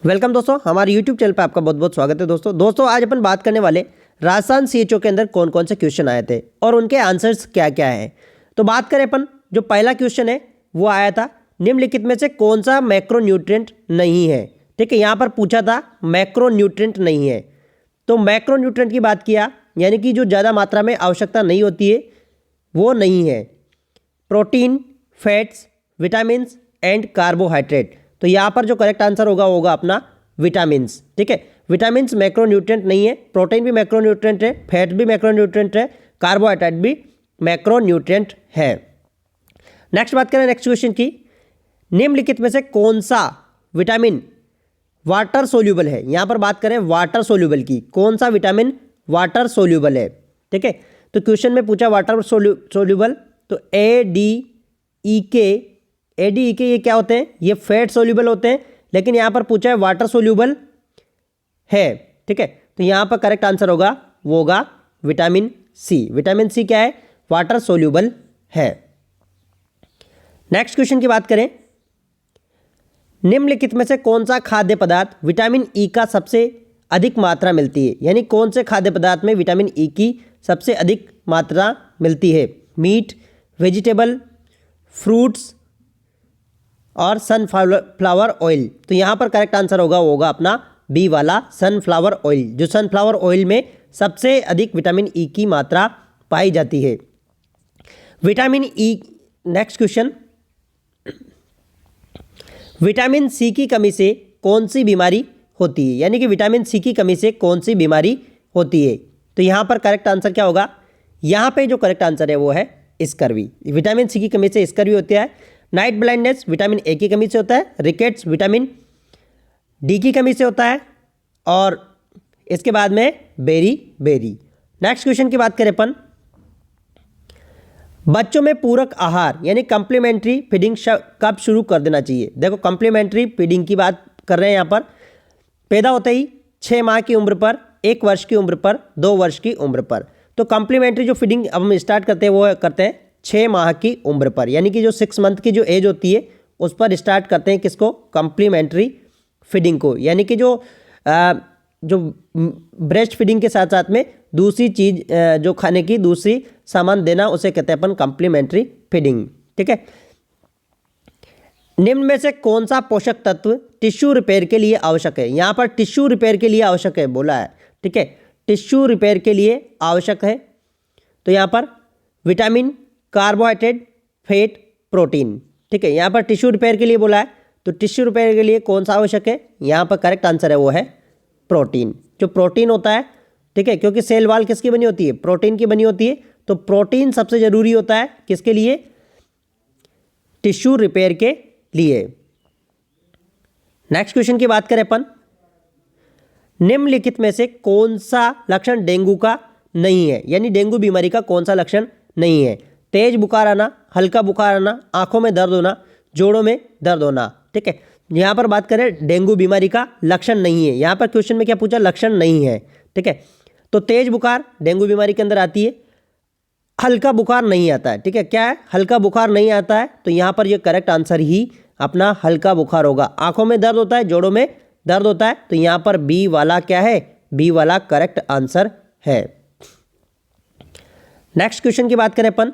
Welcome दोस्तों, हमारे YouTube channel पर आपका बहुत बहुत स्वागत है। दोस्तों आज अपन बात करने वाले राजस्थान CHO के अंदर कौन कौन से क्वेश्चन आए थे और उनके आंसर्स क्या क्या हैं। तो बात करें अपन, जो पहला क्वेश्चन है वो आया था, निम्नलिखित में से कौन सा मैक्रो न्यूट्रिएंट नहीं है। ठीक है, यहाँ पर पूछा था मैक्रो न्यूट्रिएंट नहीं है। तो मैक्रो न्यूट्रिएंट की बात किया, यानी कि जो ज़्यादा मात्रा में आवश्यकता नहीं होती है वो नहीं है। Protein, fats, vitamins and carbohydrate. तो यहाँ पर जो करेक्ट आंसर होगा अपना विटामिन्स। ठीक है, विटामिन्स मैक्रोन्यूट्रिएंट नहीं है, प्रोटीन भी मैक्रोन्यूट्रिएंट है, फैट भी मैक्रोन्यूट्रिएंट है, कार्बोहाइड्रेट भी मैक्रोन्यूट्रिएंट है। नेक्स्ट बात करें नेक्स्ट क्वेश्चन की, निम्नलिखित में से कौन सा विटामिन वाटर सोल्यूबल है। यहाँ पर बात करें वाटर सोल्यूबल की, कौन सा विटामिन वाटर सोल्यूबल है। ठीक है, तो क्वेश्चन में पूछा वाटर सोल्यूबल, तो ADEK ये क्या होते हैं, ये फैट सोल्यूबल होते हैं, लेकिन यहाँ पर पूछा है वाटर सोल्यूबल है। ठीक है, तो यहाँ पर करेक्ट आंसर होगा वो होगा विटामिन सी। विटामिन सी क्या है, वाटर सोल्यूबल है। नेक्स्ट क्वेश्चन की बात करें, निम्नलिखित में से कौन सा खाद्य पदार्थ विटामिन ई का सबसे अधिक मात्रा मिलती है, यानी कौन से खाद्य पदार्थ में विटामिन ई की सबसे अधिक मात्रा मिलती है। मीट, वेजिटेबल, फ्रूट्स और सनफ्लावर ऑयल। तो यहाँ पर करेक्ट आंसर होगा अपना बी वाला सनफ्लावर ऑयल, जो सनफ्लावर ऑयल में सबसे अधिक विटामिन ई की मात्रा पाई जाती है। Vitamin E, next question, vitamin C की कमी से कौन सी बीमारी होती है, यानी कि विटामिन सी की कमी से कौन सी बीमारी होती है। तो यहाँ पर करेक्ट आंसर क्या होगा, यहाँ पे जो करेक्ट आंसर है वो है स्कर्वी। विटामिन सी की कमी से स्कर्वी होती है। नाइट ब्लाइंडनेस विटामिन ए की कमी से होता है। रिकेट्स विटामिन डी की कमी से होता है। और इसके बाद में बेरी। नेक्स्ट क्वेश्चन की बात करें अपन, बच्चों में पूरक आहार यानी कंप्लीमेंट्री फीडिंग कब शुरू कर देना चाहिए। देखो, कंप्लीमेंट्री फीडिंग की बात कर रहे हैं यहाँ पर, पैदा होते ही 6 माह की उम्र पर, 1 वर्ष की उम्र पर, 2 वर्ष की उम्र पर। तो कंप्लीमेंट्री जो फीडिंग अब हम स्टार्ट करते हैं वो करते हैं 6 माह की उम्र पर, यानी कि जो 6 मंथ की जो एज होती है उस पर स्टार्ट करते हैं किसको, कंप्लीमेंट्री फीडिंग को। यानी कि जो ब्रेस्ट फीडिंग के साथ साथ में दूसरी चीज जो खाने की दूसरी सामान देना, उसे कहते हैं अपन कंप्लीमेंट्री फीडिंग। ठीक है, निम्न में से कौन सा पोषक तत्व टिश्यू रिपेयर के लिए आवश्यक है। यहाँ पर टिश्यू रिपेयर के लिए आवश्यक है बोला है। ठीक है, टिश्यू रिपेयर के लिए आवश्यक है। तो यहाँ पर विटामिन, कार्बोहाइड्रेट, फैट, प्रोटीन। ठीक है, यहाँ पर टिश्यू रिपेयर के लिए बोला है, तो टिश्यू रिपेयर के लिए कौन सा आवश्यक है, यहाँ पर करेक्ट आंसर है वो है प्रोटीन। जो प्रोटीन होता है, ठीक है, क्योंकि सेल वाल किसकी बनी होती है, प्रोटीन की बनी होती है, तो प्रोटीन सबसे जरूरी होता है किसके लिए, टिश्यू रिपेयर के लिए। नेक्स्ट क्वेश्चन की बात करें अपन, निम्नलिखित में से कौन सा लक्षण डेंगू का नहीं है, यानी डेंगू बीमारी का कौन सा लक्षण नहीं है। तेज बुखार आना, हल्का बुखार आना, आंखों में दर्द होना, जोड़ों में दर्द होना। ठीक है, यहाँ पर बात करें डेंगू बीमारी का लक्षण नहीं है, यहाँ पर क्वेश्चन में क्या पूछा, लक्षण नहीं है। ठीक है, तो तेज बुखार डेंगू बीमारी के अंदर आती है, हल्का बुखार नहीं आता है। ठीक है, क्या है, हल्का बुखार नहीं आता है, तो यहाँ पर ये करेक्ट आंसर ही अपना हल्का बुखार होगा। आंखों में दर्द होता है, जोड़ों में दर्द होता है, तो यहाँ पर बी वाला क्या है, बी वाला करेक्ट आंसर है। नेक्स्ट क्वेश्चन की बात करें अपन,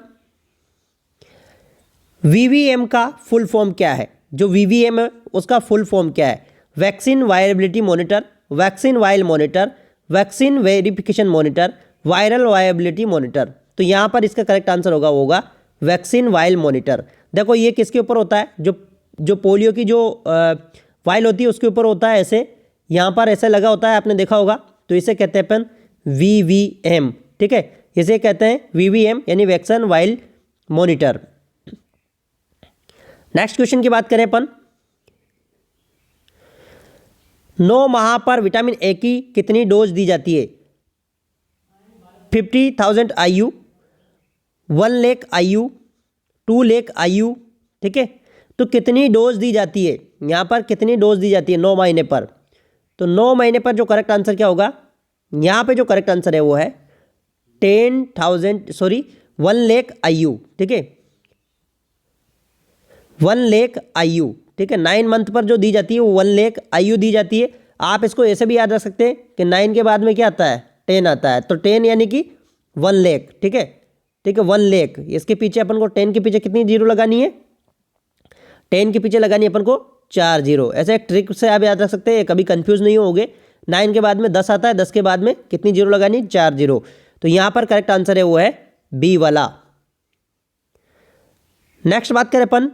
VVM का फुल फॉर्म क्या है। जो VVM है उसका फुल फॉर्म क्या है, vaccine viability monitor, vaccine vial monitor, vaccine verification monitor, viral viability monitor. तो यहाँ पर इसका करेक्ट आंसर होगा वैक्सीन वायल मॉनिटर। देखो, ये किसके ऊपर होता है, जो पोलियो की जो वायल होती है उसके ऊपर होता है, ऐसे यहाँ पर ऐसे लगा होता है, आपने देखा होगा, तो इसे कहते हैं अपन VVM। ठीक है, इसे कहते हैं VVM यानी vaccine vial monitor. Next question की बात करें अपन, 9 माह पर विटामिन ए की कितनी डोज दी जाती है। 50,000 IU, 1 lakh IU, 2 lakh IU। ठीक है, तो कितनी डोज दी जाती है, यहाँ पर कितनी डोज दी जाती है 9 महीने पर। तो 9 महीने पर जो करेक्ट आंसर क्या होगा, यहाँ पे जो करेक्ट आंसर है वो है 1 लाख IU। ठीक है, 1 लाख IU ठीक है, 9 मंथ पर जो दी जाती है वो 1 लाख आयु दी जाती है। आप इसको ऐसे भी याद रख सकते हैं कि 9 के बाद में क्या आता है, 10 आता है, तो 10 यानी कि 1 लाख, ठीक है, ठीक है, 1 लाख। इसके पीछे अपन को 10 के पीछे कितनी जीरो लगानी है, 10 के पीछे लगानी है अपन को 4 जीरो। ऐसे एक ट्रिक से आप याद रख सकते हैं, कभी कंफ्यूज नहीं होगे। 9 के बाद में 10 आता है, 10 के बाद में कितनी जीरो लगानी है, 4 जीरो। तो यहाँ पर करेक्ट आंसर है वो है बी वाला। नेक्स्ट बात करें अपन,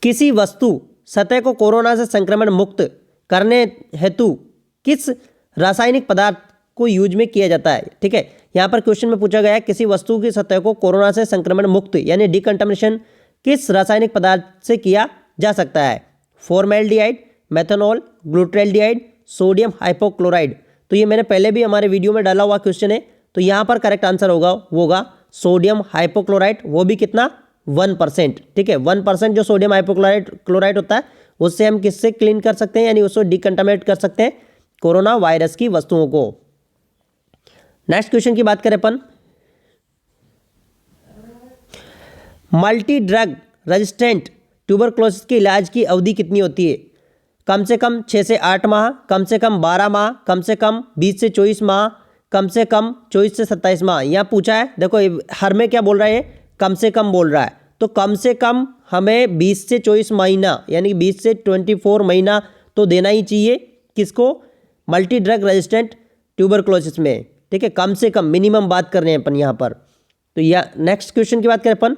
किसी वस्तु सतह को कोरोना से संक्रमण मुक्त करने हेतु किस रासायनिक पदार्थ को यूज में किया जाता है, ठीक है। यहाँ पर क्वेश्चन में पूछा गया है किसी वस्तु की सतह को कोरोना से संक्रमण मुक्त यानी डिकंटामिनेशन किस रासायनिक पदार्थ से किया जा सकता है। Formaldehyde, methanol, glutaraldehyde, sodium hypochlorite. तो ये मैंने पहले भी हमारे वीडियो में डाला हुआ क्वेश्चन है। तो यहाँ पर करेक्ट आंसर होगा वो होगा सोडियम हाइपोक्लोराइड। वो भी कितना, 1%, ठीक है। 1% जो सोडियम हाइपोक्लोराइड होता है उससे हम किससे क्लीन कर सकते हैं, यानी उसको डिकंटामिनेट कर सकते हैं कोरोना वायरस की वस्तुओं को। नेक्स्ट क्वेश्चन की बात करें अपन, मल्टी ड्रग रेजिस्टेंट ट्यूबरक्लोसिस के इलाज की अवधि कितनी होती है। कम से कम 6 से 8 माह, कम से कम 12 माह, कम से कम 20 से 24 माह, कम से कम 24 से 27 माह। यहाँ पूछा है, देखो हर में क्या बोल रहा है, कम से कम बोल रहा है। तो कम से कम हमें 20 से 24 महीना यानी 20 से 24 महीना तो देना ही चाहिए किसको, मल्टी ड्रग रेजिस्टेंट ट्यूबरक्लोसिस में, ठीक है। कम से कम, मिनिमम बात कर रहे हैं अपन यहाँ पर। तो यह नेक्स्ट क्वेश्चन की बात करें अपन,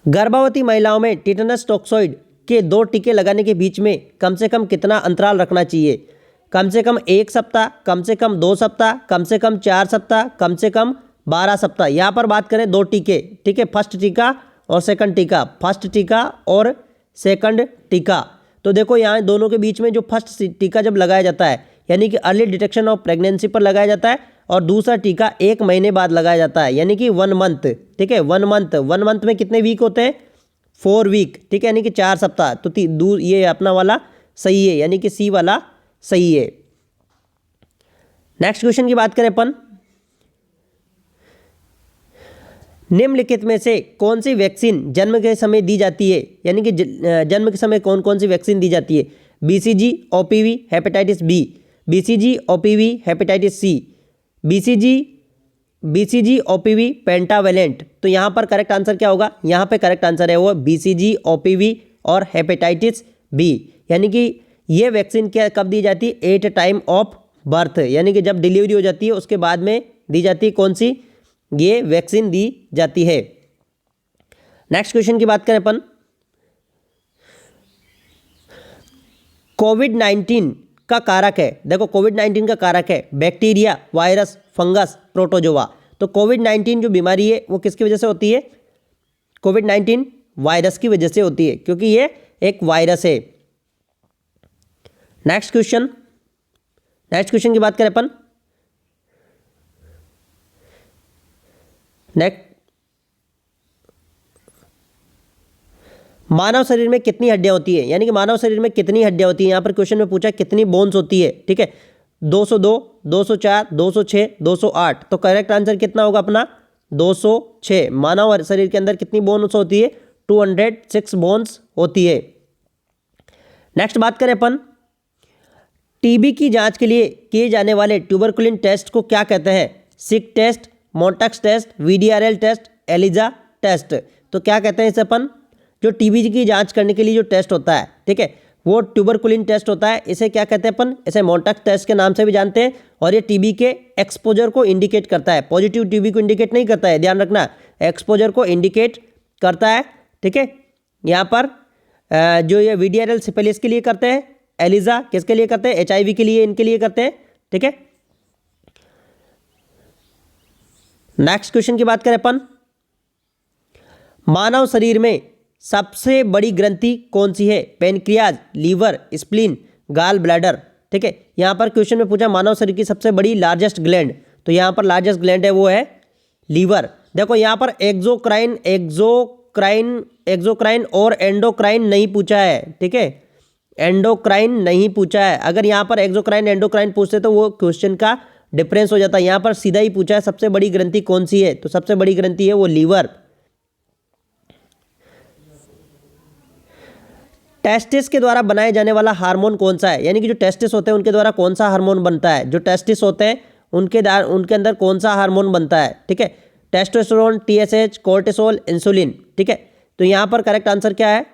गर्भवती महिलाओं में टिटेनस टॉक्सोइड के 2 टीके लगाने के बीच में कम से कम कितना अंतराल रखना चाहिए। कम से कम 1 सप्ताह, कम से कम 2 सप्ताह, कम से कम 4 सप्ताह, कम से कम 12 सप्ताह। यहाँ पर बात करें 2 टीके, ठीक है, फर्स्ट टीका और सेकंड टीका, फर्स्ट टीका और सेकंड टीका। तो देखो यहाँ दोनों के बीच में जो फर्स्ट टीका जब लगाया जाता है यानी कि अर्ली डिटेक्शन ऑफ प्रेगनेंसी पर लगाया जाता है, और दूसरा टीका 1 महीने बाद लगाया जाता है यानी कि 1 मंथ, ठीक है। 1 मंथ में कितने वीक होते हैं, 4 वीक, ठीक है, यानी कि 4 सप्ताह। तो ये अपना वाला सही है, यानी कि सी वाला सही है। नेक्स्ट क्वेश्चन की बात करें अपन, निम्नलिखित में से कौन सी वैक्सीन जन्म के समय दी जाती है, यानी कि जन्म के समय कौन कौन सी वैक्सीन दी जाती है। BCG, OPV, hepatitis B, BCG, OPV, hepatitis C, BCG, OPV, pentavalent. तो यहाँ पर करेक्ट आंसर क्या होगा, यहाँ पे करेक्ट आंसर है वो BCG, OPV और हेपेटाइटिस बी। यानी कि ये वैक्सीन क्या कब दी जाती है, एट टाइम ऑफ बर्थ, यानी कि जब डिलीवरी हो जाती है उसके बाद में दी जाती है कौन सी, ये वैक्सीन दी जाती है। नेक्स्ट क्वेश्चन की बात करें अपन, कोविड-19 का कारक है, देखो कोविड-19 का कारक है बैक्टीरिया, वायरस, फंगस, प्रोटोजोआ। तो कोविड-19 जो बीमारी है वो किसकी वजह से होती है, कोविड-19 वायरस की वजह से होती है, क्योंकि ये एक वायरस है। नेक्स्ट क्वेश्चन की बात करें अपन, नेक्स्ट, मानव शरीर में कितनी हड्डियां होती है, यानी कि मानव शरीर में कितनी हड्डियां होती है। यहाँ पर क्वेश्चन में पूछा कितनी बोन्स होती है, ठीक है, 202, 204, 206, 208। तो करेक्ट आंसर कितना होगा अपना, 206। मानव शरीर के अंदर कितनी बोन्स होती है, 206 बोन्स होती है। नेक्स्ट बात करें अपन, टीबी की जांच के लिए किए जाने वाले ट्यूबरकुलिन टेस्ट को क्या कहते हैं, Schick test, Mantoux test, VDRL test, ELISA test. तो क्या कहते हैं इसे अपन, जो टीबी की जांच करने के लिए जो टेस्ट होता है, ठीक है, वो ट्यूबरकुलिन टेस्ट होता है। इसे क्या कहते हैं अपन, इसे मोंटेक्स टेस्ट के नाम से भी जानते हैं। और ये टीबी के एक्सपोजर को इंडिकेट करता है, पॉजिटिव टीबी को इंडिकेट नहीं करता है, ध्यान रखना, एक्सपोजर को इंडिकेट करता है, ठीक है। यहाँ पर जो ये VDRL सिफिलिस के लिए करते हैं, एलिजा किसके लिए करते हैं, HIV के लिए, इनके लिए करते हैं, ठीक है। नेक्स्ट क्वेश्चन की बात करें अपन, मानव शरीर में सबसे बड़ी ग्रंथि कौन सी है, pancreas, liver, spleen, gall bladder, ठीक है। यहाँ पर क्वेश्चन में पूछा मानव शरीर की सबसे बड़ी लार्जेस्ट ग्लैंड, तो यहाँ पर लार्जेस्ट ग्लैंड है वो है लीवर। देखो यहाँ पर एक्सोक्राइन और एंडोक्राइन नहीं पूछा है, ठीक है, एंडोक्राइन नहीं पूछा है। अगर यहाँ पर एक्सोक्राइन एंडोक्राइन पूछते तो वो क्वेश्चन का डिफरेंस हो जाता है। यहाँ पर सीधा ही पूछा है सबसे बड़ी ग्रंथि कौन सी है, तो सबसे बड़ी ग्रंथि है वो लीवर, टेस्टिस के द्वारा बनाए जाने वाला हार्मोन कौन सा है, यानी कि जो टेस्टिस होते हैं उनके द्वारा कौन सा हार्मोन बनता है, जो टेस्टिस होते हैं उनके अंदर कौन सा हार्मोन बनता है, ठीक है, टेस्टोस्टेरोन, टीएसएच, कोर्टिसोल, इंसुलिन, ठीक है। तो यहाँ पर करेक्ट आंसर क्या है,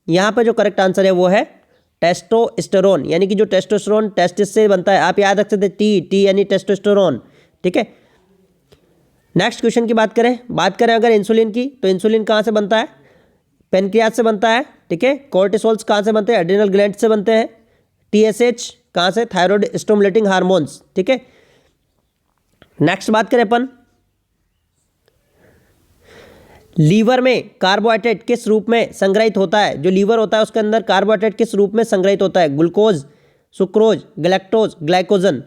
यहाँ पर जो करेक्ट आंसर है वो है टेस्टोस्टेरोन, यानी कि जो टेस्टोस्टेरोन टेस्टिस से बनता है, आप याद रख सकते टी यानी टेस्टोस्टेरोन, ठीक है। नेक्स्ट क्वेश्चन की बात करें अगर इंसुलिन की, तो इंसुलिन कहाँ से बनता है, पेनक्रियाज से बनता है, ठीक है। कोर्टिसोल्स कहाँ से बनते हैं, एड्रिनल ग्लैंड से बनते हैं। टीएसएच कहाँ से, थायराइड स्टिमुलेटिंग हार्मोन्स, ठीक है। नेक्स्ट बात करें अपन, लीवर में कार्बोहाइड्रेट किस रूप में संग्रहित होता है, जो लीवर होता है उसके अंदर कार्बोहाइड्रेट किस रूप में संग्रहित होता है, ग्लूकोज, सुक्रोज, गैलेक्टोज, ग्लाइकोजन।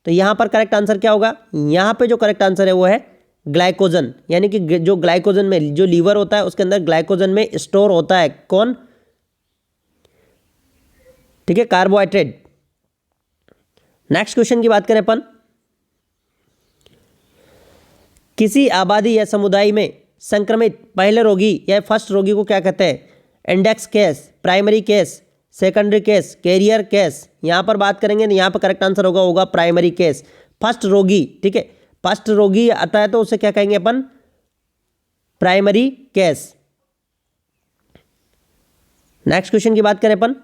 तो यहाँ पर करेक्ट आंसर क्या होगा, यहाँ पे जो करेक्ट आंसर है वो है ग्लाइकोजन, यानी कि जो ग्लाइकोजन में जो लीवर होता है उसके अंदर ग्लाइकोजन में स्टोर होता है कौन, ठीक है, कार्बोहाइड्रेट। नेक्स्ट क्वेश्चन की बात करें अपन, किसी आबादी या समुदाय में संक्रमित पहले रोगी या फर्स्ट रोगी को क्या कहते हैं, index case, primary case, secondary case, carrier case. यहाँ पर बात करेंगे, यहाँ पर करेक्ट आंसर होगा प्राइमरी केस, फर्स्ट रोगी, ठीक है। फर्स्ट रोगी आता है तो उसे क्या कहेंगे अपन, प्राइमरी केस। नेक्स्ट क्वेश्चन की बात करें अपन,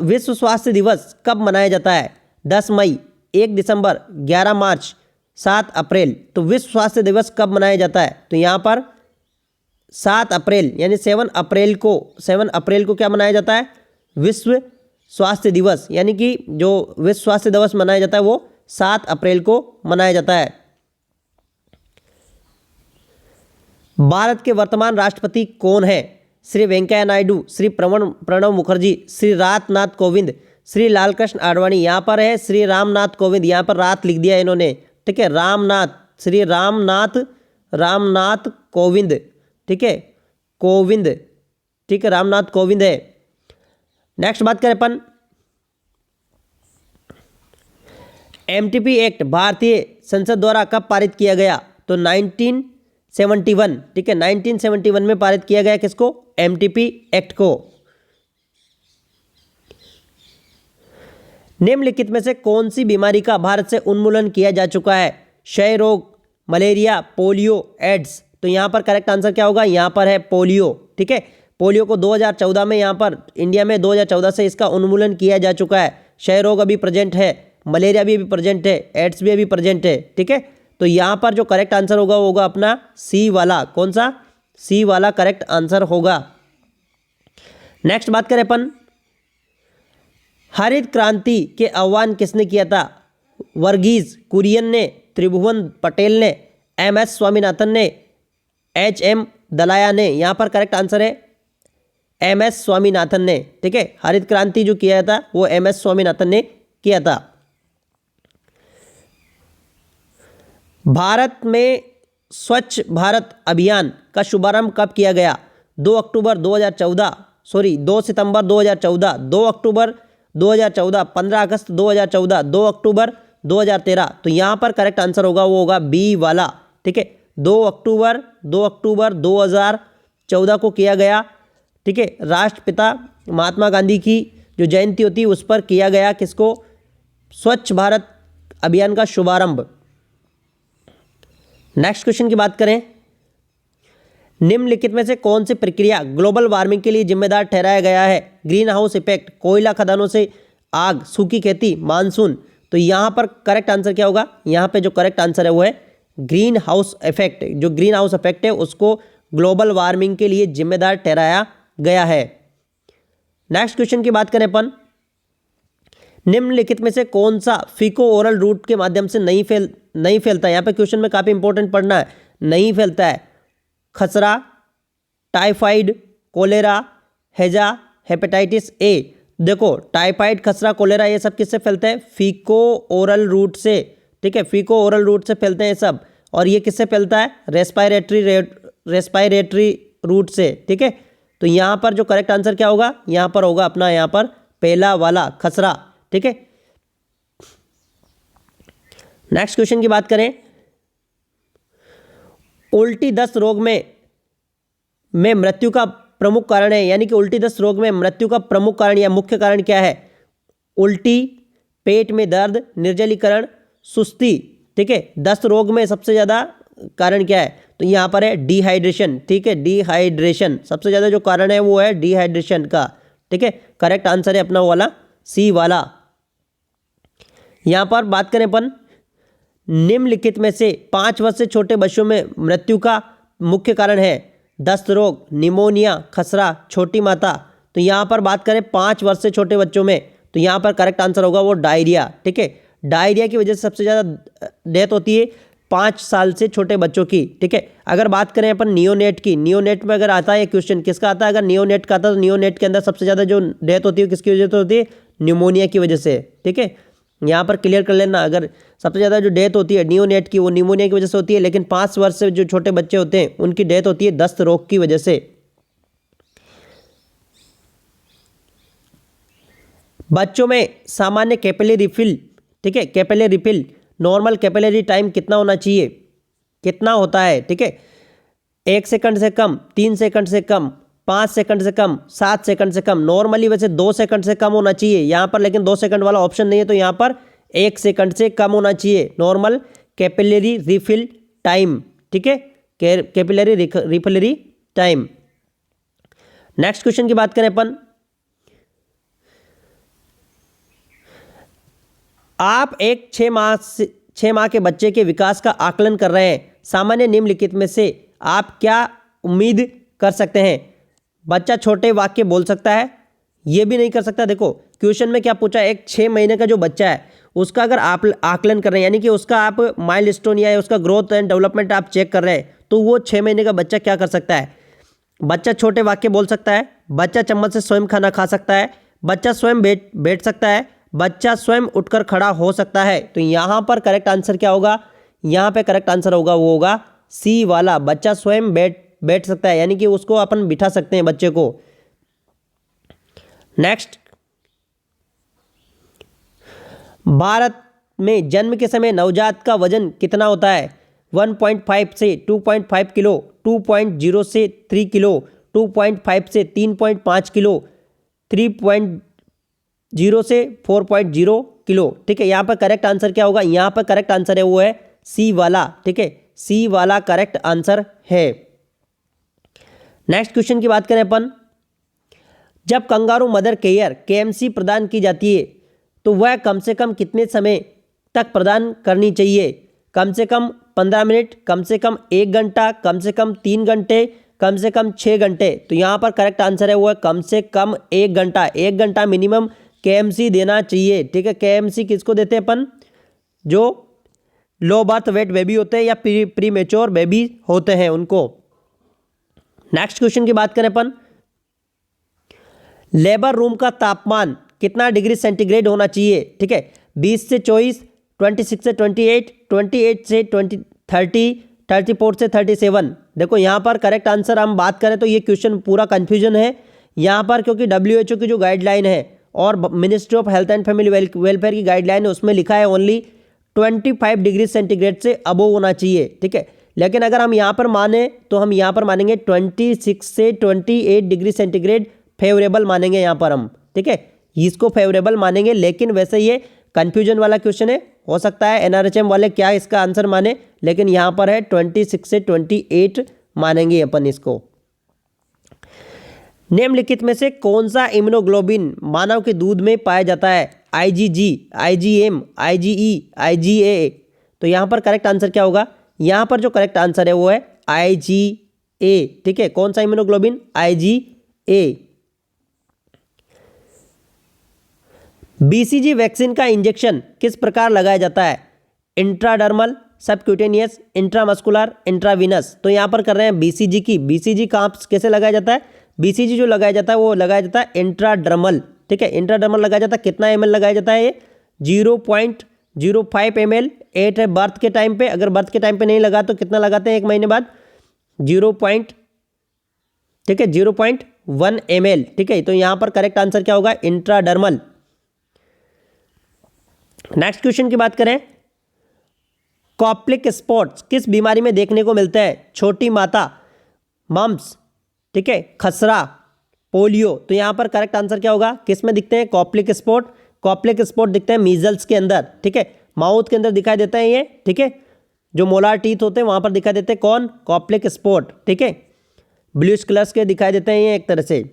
विश्व स्वास्थ्य दिवस कब मनाया जाता है, 10 मई, 1 दिसंबर, 11 मार्च, 7 अप्रैल। तो विश्व स्वास्थ्य दिवस कब मनाया जाता है, तो यहाँ पर 7 अप्रैल यानी 7 अप्रैल को क्या मनाया जाता है, विश्व स्वास्थ्य दिवस, यानी कि जो विश्व स्वास्थ्य दिवस मनाया जाता है वो 7 अप्रैल को मनाया जाता है। भारत के वर्तमान राष्ट्रपति कौन है, श्री वेंकैया नायडू, श्री प्रणब मुखर्जी, श्री रामनाथ कोविंद, श्री लालकृष्ण आडवाणी। यहाँ पर है श्री रामनाथ कोविंद, यहाँ पर रात लिख दिया इन्होंने, ठीक है, श्री रामनाथ कोविंद, ठीक है, कोविंद, ठीक है, रामनाथ कोविंद है। नेक्स्ट बात करें अपन, एमटीपी एक्ट भारतीय संसद द्वारा कब पारित किया गया, तो 1971, ठीक है, 1971 में पारित किया गया किसको, एमटीपी एक्ट को। निम्नलिखित में से कौन सी बीमारी का भारत से उन्मूलन किया जा चुका है, क्षय रोग, मलेरिया, पोलियो, एड्स। तो यहाँ पर करेक्ट आंसर क्या होगा, यहाँ पर है पोलियो, ठीक है। पोलियो को 2014 में यहाँ पर इंडिया में 2014 से इसका उन्मूलन किया जा चुका है। क्षय रोग अभी प्रेजेंट है, मलेरिया भी अभी प्रेजेंट है, एड्स भी अभी प्रेजेंट है, ठीक है। तो यहाँ पर जो करेक्ट आंसर होगा वो होगा अपना सी वाला, कौन सा, सी वाला करेक्ट आंसर होगा। नेक्स्ट बात करें अपन, हरित क्रांति के आह्वान किसने किया था, वर्गीज कुरियन ने, त्रिभुवन पटेल ने, एमएस स्वामीनाथन ने, एचएम दलाया ने। यहाँ पर करेक्ट आंसर है एमएस स्वामीनाथन ने, ठीक है। हरित क्रांति जो किया था वो एमएस स्वामीनाथन ने किया था। भारत में स्वच्छ भारत अभियान का शुभारंभ कब किया गया, 2 सितंबर 2014, 2 अक्टूबर 2014, 15 अगस्त 2014, 2 अक्टूबर 2013। तो यहाँ पर करेक्ट आंसर होगा वो होगा बी वाला, ठीक है, 2 अक्टूबर 2014 को किया गया, ठीक है। राष्ट्रपिता महात्मा गांधी की जो जयंती होती है उस पर किया गया किसको, स्वच्छ भारत अभियान का शुभारंभ। नेक्स्ट क्वेश्चन की बात करें, निम्नलिखित में से कौन सी प्रक्रिया ग्लोबल वार्मिंग के लिए जिम्मेदार ठहराया गया है, ग्रीन हाउस इफेक्ट, कोयला खदानों से आग, सूखी खेती, मानसून। तो यहाँ पर करेक्ट आंसर क्या होगा, यहाँ पे जो करेक्ट आंसर है वो है ग्रीन हाउस इफेक्ट। जो ग्रीन हाउस इफेक्ट है उसको ग्लोबल वार्मिंग के लिए जिम्मेदार ठहराया गया है। नेक्स्ट क्वेश्चन की बात करें अपन, निम्नलिखित में से कौन सा फीको ओरल रूट के माध्यम से नहीं फैलता है। यहाँ पे क्वेश्चन में काफ़ी इंपॉर्टेंट पढ़ना है, नहीं फैलता है, खसरा, टाइफाइड, कोलेरा, हैजा, हेपेटाइटिस ए। देखो टाइफाइड, खसरा, कोलेरा ये सब किससे फैलते हैं, फीको ओरल रूट से, ठीक है, फीको ओरल रूट से फैलते हैं सब। और ये किससे फैलता है, रेस्पायरेटरी रूट से, ठीक है। तो यहाँ पर जो करेक्ट आंसर क्या होगा, यहाँ पर होगा अपना यहाँ पर पहला वाला खसरा, ठीक है। नेक्स्ट क्वेश्चन की बात करें, उल्टी दस्त रोग में मृत्यु का प्रमुख कारण है, यानी कि उल्टी दस्त रोग में मृत्यु का प्रमुख कारण या मुख्य कारण क्या है? उल्टी, पेट में दर्द, निर्जलीकरण, सुस्ती। ठीक है, दस्त रोग में सबसे ज़्यादा कारण क्या है? तो यहाँ पर है डिहाइड्रेशन। ठीक है, डिहाइड्रेशन सबसे ज़्यादा जो कारण है वो है डिहाइड्रेशन का। ठीक है, करेक्ट आंसर है अपना वाला सी वाला। यहाँ पर बात करें अपन, निम्नलिखित में से 5 वर्ष से छोटे बच्चों में मृत्यु का मुख्य कारण है दस्त रोग, निमोनिया, खसरा, छोटी माता। तो यहाँ पर बात करें 5 वर्ष से छोटे बच्चों में, तो यहाँ पर करेक्ट आंसर होगा वो डायरिया। ठीक है, डायरिया की वजह से सबसे ज़्यादा डेथ होती है 5 साल से छोटे बच्चों की। ठीक है, अगर बात करें अपन नियोनेट की, नियोनेट में अगर आता है क्वेश्चन, किसका आता है? अगर नियोनेट का आता है तो नियोनेट के अंदर सबसे ज़्यादा जो डेथ होती है किसकी वजह से होती है? न्यूमोनिया की वजह से। ठीक है, यहाँ पर क्लियर कर लेना, अगर सबसे ज़्यादा जो डेथ होती है नियोनेट की वो निमोनिया की वजह से होती है, लेकिन 5 वर्ष से जो छोटे बच्चे होते हैं उनकी डेथ होती है दस्त रोग की वजह से। बच्चों में सामान्य कैपिलरी रिफिल, ठीक है, capillary refill normal capillary time कितना होना चाहिए? कितना होता है? ठीक है, 1 सेकंड से कम, 3 सेकंड से कम, 5 सेकंड से कम, 7 सेकंड से कम। नॉर्मली वैसे 2 सेकंड से कम होना चाहिए यहाँ पर, लेकिन 2 सेकंड वाला ऑप्शन नहीं है, तो यहाँ पर 1 सेकंड से कम होना चाहिए नॉर्मल कैपिलरी रिफिल टाइम। ठीक है, कैपिलरी रिफिलरी टाइम। नेक्स्ट क्वेश्चन की बात करें अपन, आप एक 6 माह के बच्चे के विकास का आकलन कर रहे हैं, सामान्य निम्नलिखित में से आप क्या उम्मीद कर सकते हैं? बच्चा छोटे वाक्य बोल सकता है, ये भी नहीं कर सकता। देखो क्वेश्चन में क्या पूछा है, एक 6 महीने का जो बच्चा है उसका अगर आप आकलन कर रहे हैं, यानी कि उसका आप माइलस्टोन या उसका ग्रोथ एंड डेवलपमेंट आप चेक कर रहे हैं, तो वो 6 महीने का बच्चा क्या कर सकता है? बच्चा छोटे वाक्य बोल सकता है, बच्चा चम्मच से स्वयं खाना खा सकता है, बच्चा स्वयं बैठ सकता है, बच्चा स्वयं उठकर खड़ा हो सकता है। तो यहाँ पर करेक्ट आंसर क्या होगा? यहाँ पे करेक्ट आंसर होगा वो होगा सी वाला, बच्चा स्वयं बैठ सकता है, यानी कि उसको अपन बिठा सकते हैं बच्चे को। नेक्स्ट, भारत में जन्म के समय नवजात का वजन कितना होता है? 1.5 से 2.5 किलो, 2.0 से 3 किलो, 2.5 से 3.5 किलो, 3.0 से 4.0 किलो। ठीक है, यहाँ पर करेक्ट आंसर क्या होगा? यहाँ पर करेक्ट आंसर है वो है सी वाला। ठीक है, सी वाला करेक्ट आंसर है। नेक्स्ट क्वेश्चन की बात करें अपन, जब कंगारू मदर केयर केएमसी प्रदान की जाती है तो वह कम से कम कितने समय तक प्रदान करनी चाहिए? कम से कम 15 मिनट, कम से कम 1 घंटा, कम से कम 3 घंटे, कम से कम 6 घंटे। तो यहाँ पर करेक्ट आंसर है वो है कम से कम 1 घंटा। 1 घंटा मिनिमम केएमसी देना चाहिए। ठीक है, केएमसी किसको देते हैं अपन? जो लो बर्थ वेट बेबी होते हैं या प्री मेच्योर बेबी होते हैं उनको। नेक्स्ट क्वेश्चन की बात करें अपन, लेबर रूम का तापमान कितना डिग्री सेंटीग्रेड होना चाहिए? ठीक है, 20 से 24, 26 से 28, 28 से 30, 34 से 37। देखो यहाँ पर करेक्ट आंसर हम बात करें तो ये क्वेश्चन पूरा कंफ्यूजन है यहाँ पर, क्योंकि WHO की जो गाइडलाइन है और ministry of health and family welfare की गाइडलाइन है उसमें लिखा है ओनली 25 डिग्री सेंटीग्रेड से अबोव होना चाहिए। ठीक है, लेकिन अगर हम यहाँ पर माने तो हम यहाँ पर मानेंगे 26 से 28 डिग्री सेंटीग्रेड फेवरेबल मानेंगे यहाँ पर हम। ठीक है, इसको फेवरेबल मानेंगे, लेकिन वैसे ये कंफ्यूजन वाला क्वेश्चन है, हो सकता है NRHM वाले क्या इसका आंसर माने, लेकिन यहाँ पर है 26 से 28 मानेंगे अपन इसको। निम्नलिखित में से कौन सा इम्यूनोग्लोबिन मानव के दूध में पाया जाता है? IgG, IgM, IgE, IgA। तो यहाँ पर करेक्ट आंसर क्या होगा? यहाँ पर जो करेक्ट आंसर है वो है IgA। ठीक है, कौन सा इम्यूनोग्लोबिन? IgA। BCG वैक्सीन का इंजेक्शन किस प्रकार लगाया जाता है? Intradermal, subcutaneous, intramuscular, intravenous. तो यहाँ पर कर रहे हैं BCG की। BCG कहाँ कैसे लगाया जाता है? BCG जो लगाया जाता है वो लगाया जाता है इंट्राडर्मल। ठीक है, इंट्राडर्मल लगाया जाता है। कितना ml लगाया जाता है? ये 0.05 ml 8 है बर्थ के टाइम पे। अगर बर्थ के टाइम पे नहीं लगा तो कितना लगाते हैं 1 महीने बाद? 0.1 ml। ठीक है, तो यहाँ पर करेक्ट आंसर क्या होगा? इंट्राडर्मल। नेक्स्ट क्वेश्चन की बात करें, कॉप्लिक स्पॉट्स किस बीमारी में देखने को मिलते हैं? छोटी माता, मम्स, ठीक है, खसरा, पोलियो। तो यहाँ पर करेक्ट आंसर क्या होगा, किस में दिखते हैं, कॉप्लिक स्पॉट। कॉप्लिक स्पॉट दिखते हैं मीजल्स के अंदर, ठीक है, माउथ के अंदर दिखाई देते हैं ये, ठीक है, जो मोलार टीथ होते हैं वहां पर दिखाई देते हैं कौन, कॉप्लिक स्पॉट, ठीक है, ब्लूइश कलर्स के दिखाई देते हैं ये एक तरह से।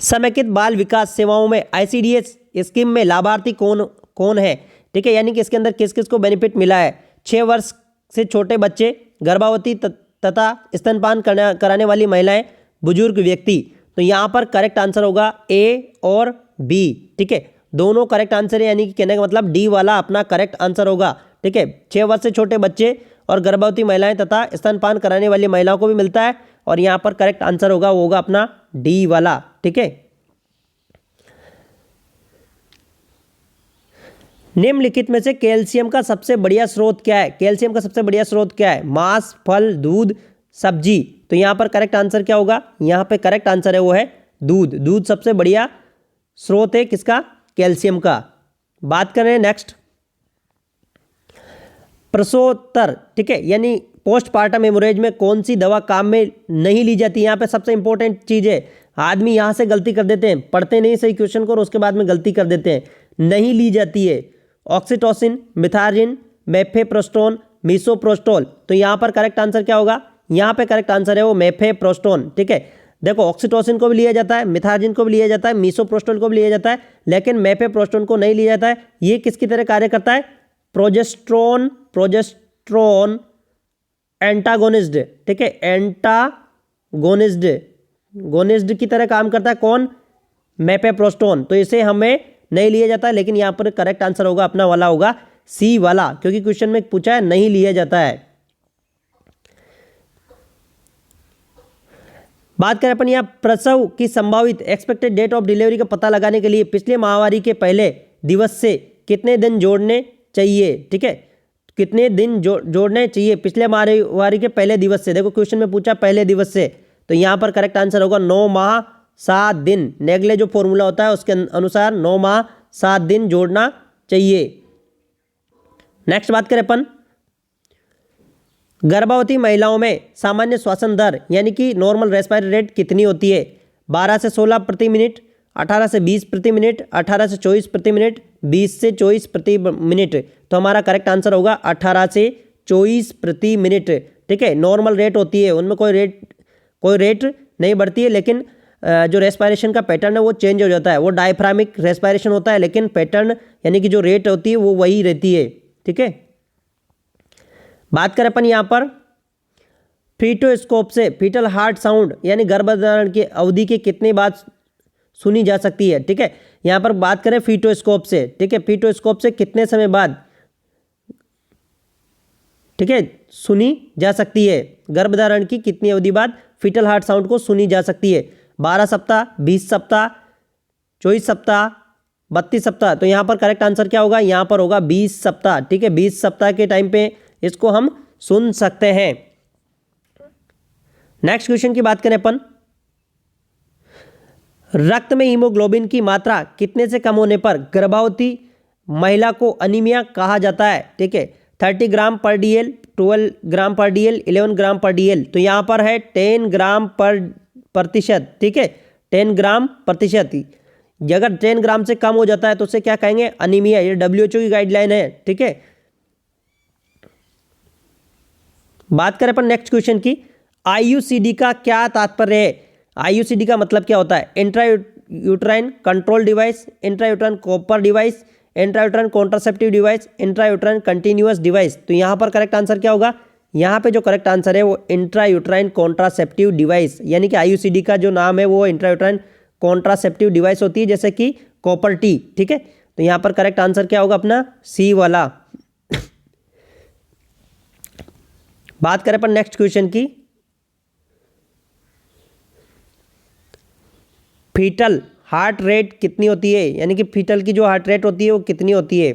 समेकित बाल विकास सेवाओं में आईसीडीएस स्कीम में लाभार्थी कौन कौन है, ठीक है, यानी कि इसके अंदर किस किस को बेनिफिट मिला है। 6 वर्ष से छोटे बच्चे, गर्भवती तथा स्तनपान कराने वाली महिलाएं, बुजुर्ग व्यक्ति। तो यहाँ पर करेक्ट आंसर होगा ए और बी, ठीक है, दोनों करेक्ट आंसर है, यानी कि कहने का मतलब डी वाला अपना करेक्ट आंसर होगा, ठीक है। 6 वर्ष से छोटे बच्चे और गर्भवती महिलाएं तथा स्तनपान कराने वाली महिलाओं को भी मिलता है, और यहाँ पर करेक्ट आंसर होगा वो होगा अपना डी वाला, ठीक है। निम्नलिखित में से कैल्शियम का सबसे बढ़िया स्रोत क्या है, कैल्शियम का सबसे बढ़िया स्रोत क्या है, मांस, फल, दूध, सब्जी। तो यहाँ पर करेक्ट आंसर क्या होगा, यहाँ पे करेक्ट आंसर है वो है दूध। दूध सबसे बढ़िया स्रोत है किसका, कैल्शियम का। बात करें नेक्स्ट, प्रसवोत्तर, ठीक है, यानी पोस्टपार्टम हेमोरेज में कौन सी दवा काम में नहीं ली जाती। यहाँ पे सबसे इंपॉर्टेंट चीज़ है, आदमी यहाँ से गलती कर देते हैं, पढ़ते नहीं सही क्वेश्चन को और उसके बाद में गलती कर देते हैं, नहीं ली जाती है ऑक्सीटोसिन, मिथार्जिन, मेफेप्रोस्टोन, मीसोप्रोस्टोल। तो यहाँ पर करेक्ट आंसर क्या होगा, यहाँ पे करेक्ट आंसर है वो मेफेप्रोस्टोन, ठीक है। देखो ऑक्सीटोसिन को भी लिया जाता है, मिथार्जिन को भी लिया जाता है, मीसोप्रोस्टोल को भी लिया जाता है, लेकिन मेफेप्रोस्टोन को नहीं लिया जाता है। ये किसकी तरह कार्य करता है, प्रोजेस्ट्रोन एंटागोनिस्ट, ठीक है, गोनिस्ट की तरह काम करता है कौन, मेफेप्रोस्टोन। तो इसे हमें नहीं लिया जाता है, लेकिन यहाँ पर करेक्ट आंसर होगा अपना वाला होगा सी वाला, क्योंकि क्वेश्चन में पूछा है नहीं लिया जाता है। बात करें अपन यहाँ प्रसव की संभावित एक्सपेक्टेड डेट ऑफ डिलीवरी का पता लगाने के लिए पिछले महामारी के पहले दिवस से कितने दिन जोड़ने चाहिए, ठीक है, कितने दिन जोड़ने चाहिए पिछले महामारी के पहले दिवस से। देखो क्वेश्चन में पूछा पहले दिवस से, तो यहाँ पर करेक्ट आंसर होगा 9 माह 7 दिन। नेगले जो फॉर्मूला होता है उसके अनुसार 9 माह 7 दिन जोड़ना चाहिए। नेक्स्ट बात करें अपन, गर्भवती महिलाओं में सामान्य श्वसन दर यानी कि नॉर्मल रेस्पिरेटरी रेट कितनी होती है, 12 से 16 प्रति मिनट, 18 से 20 प्रति मिनट, 18 से 24 प्रति मिनट, 20 से 24 प्रति मिनट। तो हमारा करेक्ट आंसर होगा 18 से 24 प्रति मिनट, ठीक है। नॉर्मल रेट होती है, उनमें कोई रेट नहीं बढ़ती है, लेकिन जो रेस्पिरेशन का पैटर्न है वो चेंज हो जाता है, वो डायफ्रामिक रेस्पिरेशन होता है, लेकिन पैटर्न यानी कि जो रेट होती है वो वही रहती है, ठीक है। बात करें अपन यहाँ पर फीटोस्कोप से फीटल हार्ट साउंड यानी गर्भधारण की अवधि के कितने बाद सुनी जा सकती है, ठीक है। यहाँ पर बात करें फीटोस्कोप से, ठीक है, फीटोस्कोप से कितने समय बाद, ठीक है, सुनी जा सकती है, गर्भधारण की कितनी अवधि बाद फीटल हार्ट साउंड को सुनी जा सकती है, 12 सप्ताह, 20 सप्ताह, 24 सप्ताह, 32 सप्ताह। तो यहाँ पर करेक्ट आंसर क्या होगा, यहाँ पर होगा 20 सप्ताह, ठीक है, 20 सप्ताह के टाइम पे इसको हम सुन सकते हैं। नेक्स्ट क्वेश्चन की बात करें अपन, रक्त में हीमोग्लोबिन की मात्रा कितने से कम होने पर गर्भवती महिला को अनीमिया कहा जाता है, ठीक है, 30 ग्राम पर डीएल, 12 ग्राम पर डीएल, 11 ग्राम पर डीएल। तो यहाँ पर है 10 ग्राम पर प्रतिशत, ठीक है, 10 ग्राम प्रतिशत। अगर 10 ग्राम से कम हो जाता है तो उसे क्या कहेंगे, अनीमिया। ये WHO की गाइडलाइन है, ठीक है। बात करें अपन नेक्स्ट क्वेश्चन की, IUCD का क्या तात्पर्य है, IUCD का मतलब क्या होता है, intrauterine control device, intrauterine copper device, intrauterine contraceptive device, intrauterine continuous device. तो यहाँ पर करेक्ट आंसर क्या होगा, यहाँ पे जो करेक्ट आंसर है वो इंट्रायूट्राइन कॉन्ट्रासेप्टिव डिवाइस, यानी कि IUCD का जो नाम है वो इंट्रायूट्राइन कॉन्ट्रासेप्टिव डिवाइस होती है, जैसे कि कॉपर टी, ठीक है। तो यहाँ पर करेक्ट आंसर क्या होगा अपना सी वाला। बात करें पर नेक्स्ट क्वेश्चन की, फीटल हार्ट रेट कितनी होती है, यानी कि फीटल की जो हार्ट रेट होती है वो कितनी होती है,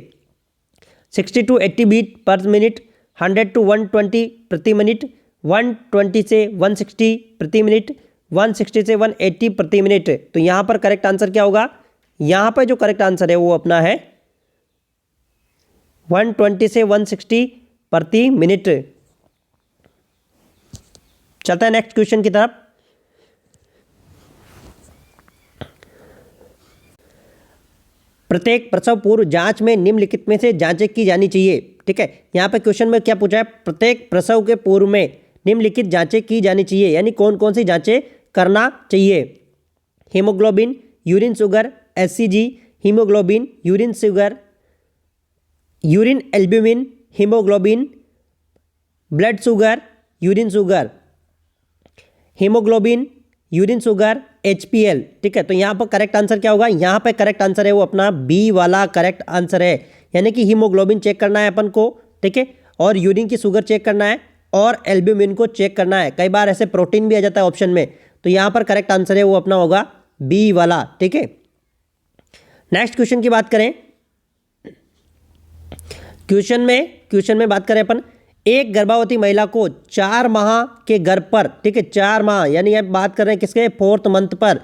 60 to 80 beat per minute, 100 to 120 प्रति मिनट, 120 से 160 प्रति मिनट, 160 से 180 प्रति मिनट। तो यहाँ पर करेक्ट आंसर क्या होगा, यहाँ पर जो करेक्ट आंसर है वो अपना है 120 से 160 प्रति मिनट। चलता है नेक्स्ट क्वेश्चन की तरफ। प्रत्येक प्रसव पूर्व जांच में निम्नलिखित में से जांचें की जानी चाहिए। ठीक है, यहाँ पे क्वेश्चन में क्या पूछा है, प्रत्येक प्रसव के पूर्व में निम्नलिखित जांचें की जानी चाहिए, यानी कौन कौन सी जांचें करना चाहिए। Haemoglobin, urine sugar, HCG, haemoglobin, urine sugar, urine albumin, haemoglobin, blood sugar, urine sugar, haemoglobin, urine sugar, HPL। ठीक है, तो यहाँ पर करेक्ट आंसर क्या होगा, यहाँ पे करेक्ट आंसर है वो अपना बी वाला करेक्ट आंसर है, यानी कि हीमोग्लोबिन चेक करना है अपन को। ठीक है, और यूरिन की शुगर चेक करना है और एल्ब्यूमिन को चेक करना है। कई बार ऐसे प्रोटीन भी आ जाता है ऑप्शन में, तो यहाँ पर करेक्ट आंसर है वो अपना होगा बी वाला। ठीक है, नेक्स्ट क्वेश्चन की बात करें। क्वेश्चन में बात करें अपन, एक गर्भवती महिला को 4 माह के गर्भ पर, ठीक है 4 माह यानी अब बात कर रहे हैं किसके, 4th मंथ पर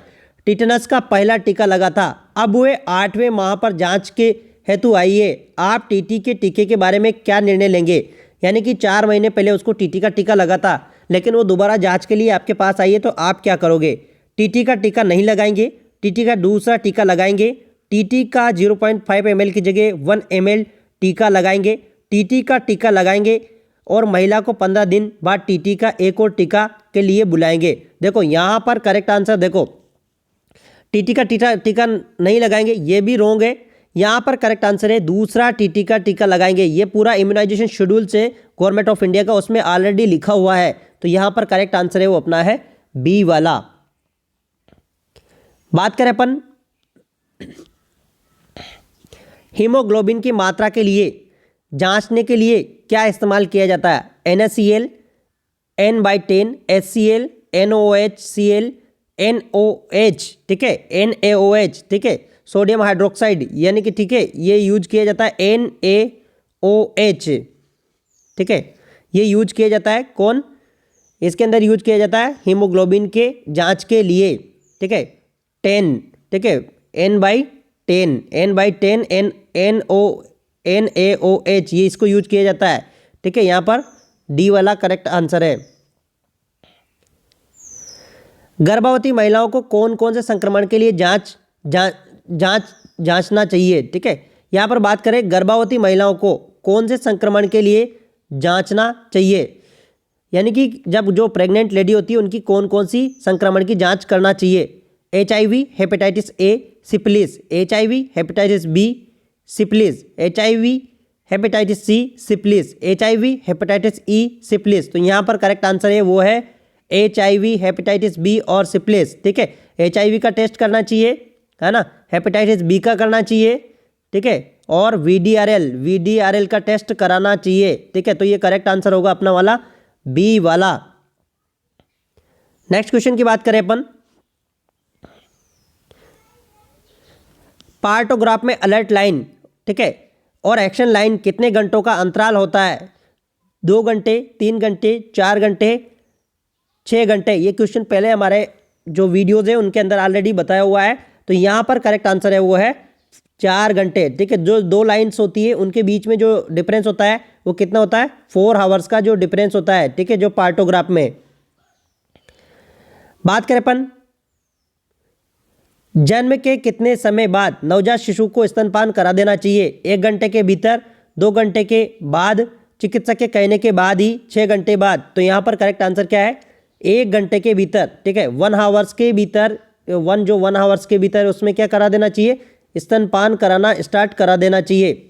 टिटनस का पहला टीका लगा था। अब वे 8वें माह पर जांच के हेतु आई है। आप टीटी के टीके के बारे में क्या निर्णय लेंगे, यानी कि 4 महीने पहले उसको टीटी का टीका लगा था, लेकिन वो दोबारा जांच के लिए आपके पास आई है, तो आप क्या करोगे। टीटी का टीका नहीं लगाएंगे, टीटी का दूसरा टीका लगाएंगे, टीटी का 0.5 ml की जगह 1 ml टीका लगाएंगे, टीटी का टीका लगाएंगे और महिला को 15 दिन बाद टीटी का एक और टीका के लिए बुलाएंगे। देखो यहाँ पर करेक्ट आंसर, देखो टीटी का टीका नहीं लगाएंगे, ये भी रॉन्ग है। यहाँ पर करेक्ट आंसर है दूसरा टीटी का टीका लगाएंगे। ये पूरा इम्यूनाइजेशन शेड्यूल से गवर्नमेंट ऑफ इंडिया का उसमें ऑलरेडी लिखा हुआ है, तो यहाँ पर करेक्ट आंसर है वो अपना है बी वाला। बात करें अपन हीमोग्लोबिन की मात्रा के लिए जांचने के लिए क्या इस्तेमाल किया जाता है, NaCl, N/10, HCl, NaOH, NOH, ठीक है NaOH, ठीक है सोडियम हाइड्रोक्साइड, यानी कि ठीक है ये यूज किया जाता है NaOH। ठीक है, ये यूज किया जाता है कौन, इसके अंदर यूज किया जाता है हीमोग्लोबिन के जांच के लिए। ठीक है 10, ठीक है N/10 NaOH, ये इसको यूज किया जाता है। ठीक है, यहाँ पर डी वाला करेक्ट आंसर है। गर्भवती महिलाओं को कौन कौन से संक्रमण के लिए जांचना चाहिए। ठीक है, यहाँ पर बात करें गर्भवती महिलाओं को कौन से संक्रमण के लिए जांचना चाहिए, यानी कि जब जो प्रेग्नेंट लेडी होती है उनकी कौन कौन सी संक्रमण की जांच करना चाहिए। HIV, hepatitis A, syphilis, HIV, hepatitis B, syphilis, HIV, hepatitis C, syphilis, HIV, hepatitis E, syphilis. तो यहाँ पर करेक्ट आंसर है वो है HIV, हेपेटाइटिस B और सिफिलिस। ठीक है, HIV का टेस्ट करना चाहिए, है ना, हेपेटाइटिस B का करना चाहिए, ठीक है, और VDRL का टेस्ट कराना चाहिए। ठीक है, तो ये करेक्ट आंसर होगा अपना वाला बी वाला। नेक्स्ट क्वेश्चन की बात करें अपन, पार्टोग्राफ में अलर्ट लाइन, ठीक है, और एक्शन लाइन कितने घंटों का अंतराल होता है, 2 घंटे, 3 घंटे, 4 घंटे, 6 घंटे। ये क्वेश्चन पहले हमारे जो वीडियोज़ है उनके अंदर ऑलरेडी बताया हुआ है, तो यहाँ पर करेक्ट आंसर है वो है 4 घंटे। ठीक है, जो 2 लाइन्स होती है उनके बीच में जो डिफरेंस होता है वो कितना होता है, 4 आवर्स का जो डिफरेंस होता है। ठीक है, जो पार्टोग्राफ में। बात करें अपन जन्म के कितने समय बाद नवजात शिशु को स्तनपान करा देना चाहिए, 1 घंटे के भीतर, 2 घंटे के बाद, चिकित्सक के कहने के बाद ही, 6 घंटे बाद। तो यहाँ पर करेक्ट आंसर क्या है, 1 घंटे के भीतर। ठीक है, 1 आवर्स के भीतर, 1 आवर्स के भीतर उसमें क्या करा देना चाहिए, स्तनपान कराना स्टार्ट करा देना चाहिए।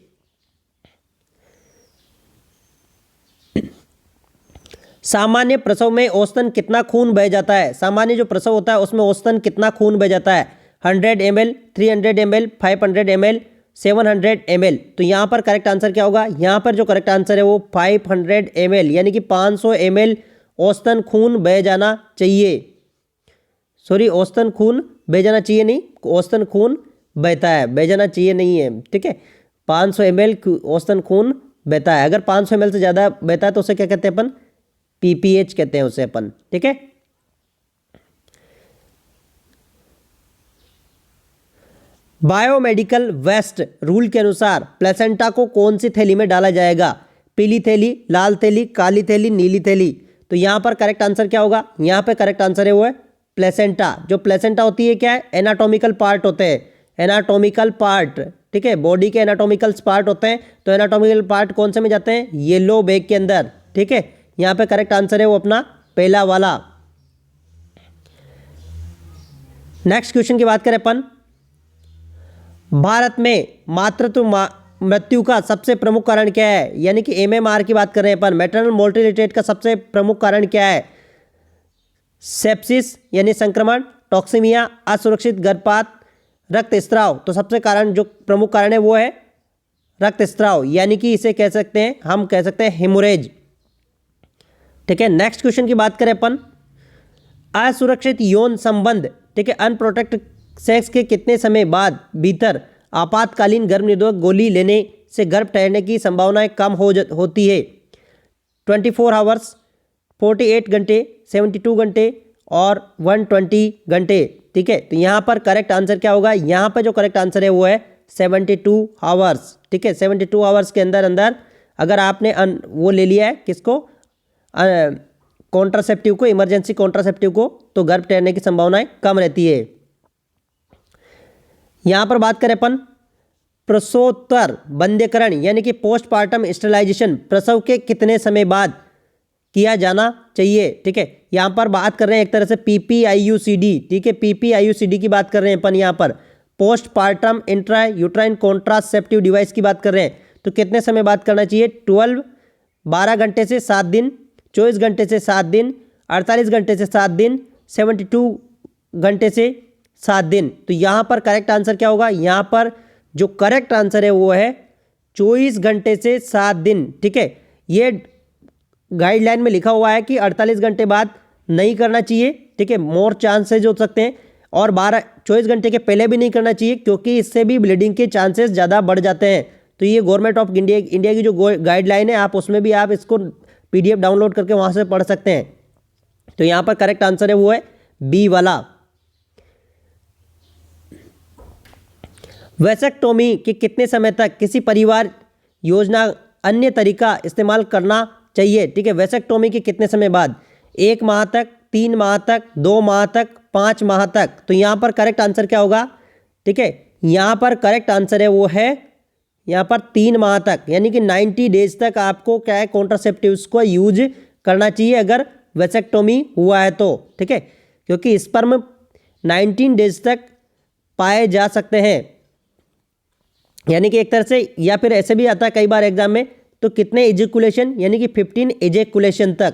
सामान्य प्रसव में औसतन कितना खून बह जाता है, सामान्य जो प्रसव होता है उसमें औसतन कितना खून बह जाता है, 100 ml, 300 ml, 500 ml, 700 ml। तो यहाँ पर करेक्ट आंसर क्या होगा, यहाँ पर जो करेक्ट आंसर है वो 500 ml, यानी कि 500 ml औसतन खून बह जाना चाहिए। सॉरी, औसतन खून बह जाना चाहिए नहीं, औसतन खून बहता है, बह जाना चाहिए नहीं है। ठीक है, 500 ml औसतन खून बहता है। अगर 500 ml से ज़्यादा बहता है तो उसे क्या कहते हैं अपन, PPH कहते हैं उसे अपन। ठीक है, बायोमेडिकल वेस्ट रूल के अनुसार प्लेसेंटा को कौन सी थैली में डाला जाएगा, पीली थैली, लाल थैली, काली थैली, नीली थैली। तो यहाँ पर करेक्ट आंसर क्या होगा, यहाँ पे करेक्ट आंसर है वो है प्लेसेंटा। जो प्लेसेंटा होती है क्या है, एनाटॉमिकल पार्ट होते हैं, एनाटॉमिकल पार्ट, ठीक है, बॉडी के एनाटॉमिकल पार्ट होते हैं। तो एनाटॉमिकल पार्ट कौन से में जाते हैं, येलो बैग के अंदर, ठीक है। यहाँ पे करेक्ट आंसर है वो अपना पहला वाला। नेक्स्ट क्वेश्चन की बात करें अपन, भारत में मातृत्व मृत्यु का सबसे प्रमुख कारण क्या है, यानी कि एमएमआर की बात कर रहे हैं अपन, मैटरनल मोर्टेलिटी रेट का सबसे प्रमुख कारण क्या है, सेप्सिस यानी संक्रमण, टॉक्सिमिया, असुरक्षित गर्भपात, रक्तस्राव। तो सबसे कारण जो प्रमुख कारण है वो है रक्तस्राव, यानी कि इसे कह सकते हैं, हम कह सकते हैं हेमोरेज, ठीक है। नेक्स्ट क्वेश्चन की बात करें अपन, असुरक्षित यौन संबंध, ठीक है, अनप्रोटेक्टेड सेक्स के कितने समय बाद भीतर आपातकालीन गर्भ निरोधक गोली लेने से गर्भ ठहरने की संभावनाएं कम होती है, 24 आवर्स, 48 घंटे, 72 घंटे और 120 घंटे, ठीक है। तो यहाँ पर करेक्ट आंसर क्या होगा, यहाँ पर जो करेक्ट आंसर है वो है 72 आवर्स, ठीक है। 72 आवर्स के अंदर अंदर अगर आपने वो ले लिया है किसको, कॉन्ट्रासेप्टिव को, इमरजेंसी कॉन्ट्रासेप्टिव को, तो गर्भ ठहरने की संभावनाएं कम रहती है। यहाँ पर बात करें अपन प्रसवोत्तर बंध्यकरण यानी कि पोस्टपार्टम स्टेरिलाइजेशन प्रसव के कितने समय बाद किया जाना चाहिए, ठीक है। यहाँ पर बात कर रहे हैं एक तरह से PPIUCD, ठीक है, PPIUCD की बात कर रहे हैं अपन, यहाँ पर postpartum intra uterine contraceptive device की बात कर रहे हैं। तो कितने समय बाद करना चाहिए, 12 घंटे से 7 दिन, 24 घंटे से 7 दिन, 48 घंटे से 7 दिन, 72 घंटे से 7 दिन। तो यहाँ पर करेक्ट आंसर क्या होगा, यहाँ पर जो करेक्ट आंसर है वो है 24 घंटे से 7 दिन, ठीक है। ये गाइडलाइन में लिखा हुआ है कि 48 घंटे बाद नहीं करना चाहिए, ठीक है, मोर चांसेज हो सकते हैं, और 24 घंटे के पहले भी नहीं करना चाहिए क्योंकि इससे भी ब्लीडिंग के चांसेस ज़्यादा बढ़ जाते हैं। तो ये गवर्नमेंट ऑफ इंडिया की जो गाइडलाइन है, आप उसमें भी आप इसको PDF डाउनलोड करके वहाँ से पढ़ सकते हैं। तो यहाँ पर करेक्ट आंसर है वो है बी वाला। वैसेक्टोमी के कितने समय तक किसी परिवार योजना अन्य तरीका इस्तेमाल करना चाहिए, ठीक है। वैसेक्टोमी के कितने समय बाद, 1 माह तक, 3 माह तक, 2 माह तक, 5 माह तक। तो यहाँ पर करेक्ट आंसर क्या होगा, ठीक है, यहाँ पर करेक्ट आंसर है वो है यहाँ पर 3 माह तक, यानी कि 90 डेज तक आपको क्या है, कॉन्ट्रासेप्टिव्स को यूज करना चाहिए अगर वैसेक्टोमी हुआ है तो, ठीक है, क्योंकि स्पर्म 19 डेज तक पाए जा सकते हैं, यानी कि एक तरह से, या फिर ऐसे भी आता है कई बार एग्जाम में, तो कितने एजेकुलेशन, यानी कि 15 एजेकुलेशन तक,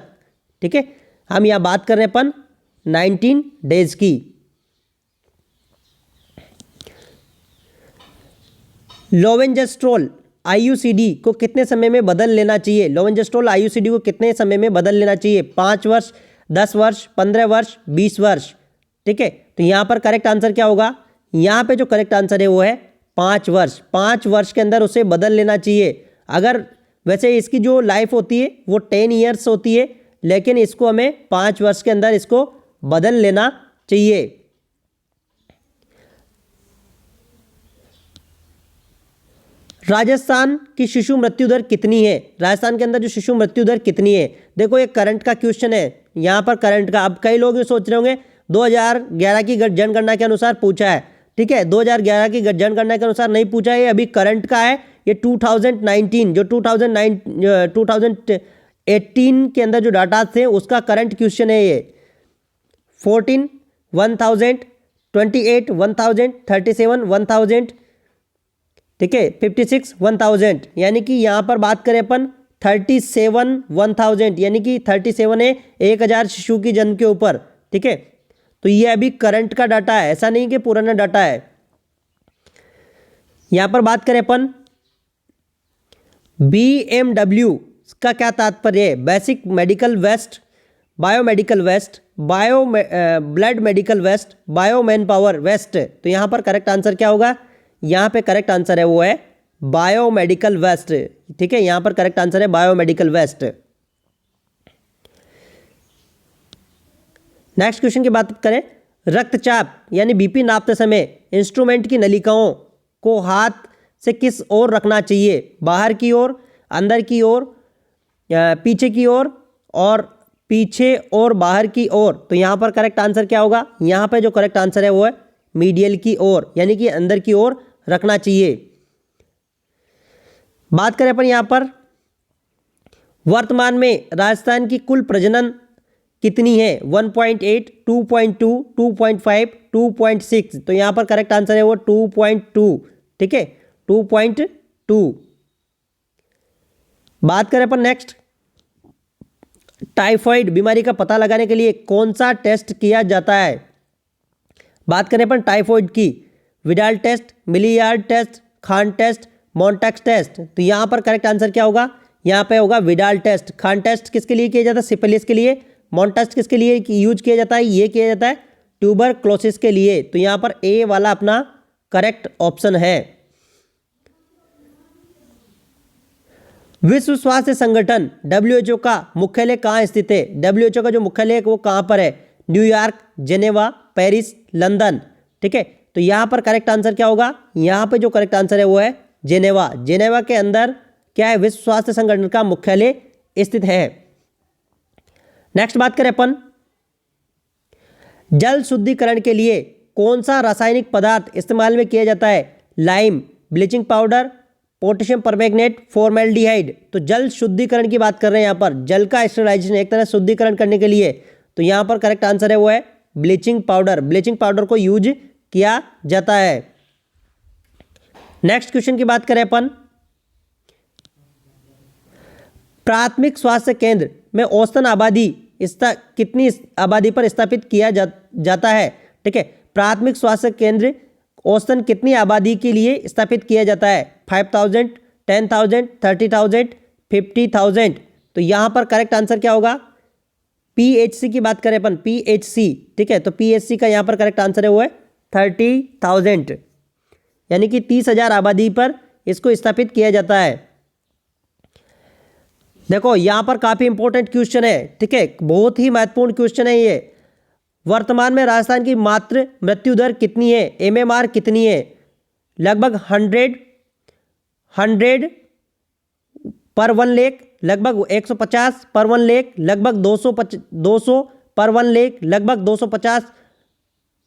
ठीक है। हम यहाँ बात कर रहे हैं अपन 19 डेज की। लोवेंजेस्ट्रोल IUCD को कितने समय में बदल लेना चाहिए, लोवेंजेस्ट्रोल IUCD को कितने समय में बदल लेना चाहिए, 5 वर्ष, 10 वर्ष, 15 वर्ष, 20 वर्ष, ठीक है। तो यहाँ पर करेक्ट आंसर क्या होगा, यहाँ पे जो करेक्ट आंसर है वो है 5 वर्ष। 5 वर्ष के अंदर उसे बदल लेना चाहिए। अगर वैसे इसकी जो लाइफ होती है वो 10 ईयर्स होती है, लेकिन इसको हमें 5 वर्ष के अंदर इसको बदल लेना चाहिए। राजस्थान की शिशु मृत्यु दर कितनी है, राजस्थान के अंदर जो शिशु मृत्यु दर कितनी है। देखो ये करंट का क्वेश्चन है, यहाँ पर करंट का। अब कई लोग ये सोच रहे होंगे 2011 की जनगणना के अनुसार पूछा है, ठीक है, 2011 की जनगणना के अनुसार नहीं पूछा है, ये अभी करंट का है। ये 2019 जो 2018 के अंदर जो डाटा थे उसका करंट क्वेश्चन है ये। 14, 1000, 28, 1000, 37, 1000, ठीक है, 56, 1000, यानी कि यहाँ पर बात करें अपन 37, 1000, यानी कि 37 है 1000 शिशु की जन्म के ऊपर, ठीक है। तो ये अभी करंट का डाटा है, ऐसा नहीं कि पुराना डाटा है। यहाँ पर बात करें अपन BMW का क्या तात्पर्य है, basic medical waste, biomedical waste, blood medical waste, bio man power waste. तो यहाँ पर करेक्ट आंसर क्या होगा, यहाँ पे करेक्ट आंसर है वो है बायोमेडिकल वेस्ट, ठीक है, यहाँ पर करेक्ट आंसर है बायोमेडिकल वेस्ट। नेक्स्ट क्वेश्चन की बात करें, रक्तचाप यानी BP नापते समय इंस्ट्रूमेंट की नलिकाओं को हाथ से किस ओर रखना चाहिए, बाहर की ओर, अंदर की ओर, पीछे की ओर और पीछे और बाहर की ओर। तो यहाँ पर करेक्ट आंसर क्या होगा? यहाँ पर जो करेक्ट आंसर है वो है मीडियल की ओर, यानी कि अंदर की ओर रखना चाहिए। बात करें अपन यहाँ पर वर्तमान में राजस्थान की कुल प्रजनन कितनी है? 1.8, 2.2, 2.5, 2.6। तो यहाँ पर करेक्ट आंसर है वो 2.2। ठीक है, 2.2। बात करें अपन नेक्स्ट, टाइफाइड बीमारी का पता लगाने के लिए कौन सा टेस्ट किया जाता है? बात करें अपन टाइफाइड की, विडाल टेस्ट, मिलियार्ड test, Kahn test, Mantoux test. तो यहाँ पर करेक्ट आंसर क्या होगा? यहाँ पे होगा विडाल टेस्ट। खान टेस्ट किसके लिए किया जाता है? सिफिलिस के लिए। मॉन्टेक्स किसके लिए यूज किया जाता है? ये किया जाता है ट्यूबरक्लोसिस के लिए। तो यहाँ पर ए वाला अपना करेक्ट ऑप्शन है। विश्व स्वास्थ्य संगठन WHO का मुख्यालय कहाँ स्थित है? WHO का जो मुख्यालय है वो कहाँ पर है? New York, Geneva, Paris, London. ठीक है, तो यहाँ पर करेक्ट आंसर क्या होगा? यहाँ पे जो करेक्ट आंसर है वो है जेनेवा। जेनेवा के अंदर क्या है? विश्व स्वास्थ्य संगठन का मुख्यालय स्थित है। नेक्स्ट बात करें अपन, जल शुद्धिकरण के लिए कौन सा रासायनिक पदार्थ इस्तेमाल में किया जाता है? Lime, bleaching powder, potassium permanganate, formaldehyde. तो जल शुद्धिकरण की बात कर रहे हैं यहाँ पर, जल का स्टेरिलाइजेशन, एक तरह शुद्धिकरण करने के लिए। तो यहाँ पर करेक्ट आंसर है वो है ब्लीचिंग पाउडर। ब्लीचिंग पाउडर को यूज किया जाता है। नेक्स्ट क्वेश्चन की बात करें अपन, प्राथमिक स्वास्थ्य केंद्र में औसतन आबादी कितनी आबादी पर स्थापित किया जाता है? ठीक है, प्राथमिक स्वास्थ्य केंद्र औसतन कितनी आबादी के लिए स्थापित किया जाता है? 5,000, 10,000, 30,000, 50,000। तो यहाँ पर करेक्ट आंसर क्या होगा? PHC की बात करें अपन, PHC। ठीक है, तो PHC का यहाँ पर करेक्ट आंसर है वो है 30,000, यानी कि 30,000 आबादी पर इसको स्थापित किया जाता है। देखो यहाँ पर काफ़ी इंपॉर्टेंट क्वेश्चन है। ठीक है, बहुत ही महत्वपूर्ण क्वेश्चन है ये। वर्तमान में राजस्थान की मातृ मृत्यु दर कितनी है? MMR कितनी है? लगभग 100 पर 1 लाख, लगभग 150 पर 1 लाख, लगभग 200 पर 1 लाख, लगभग 250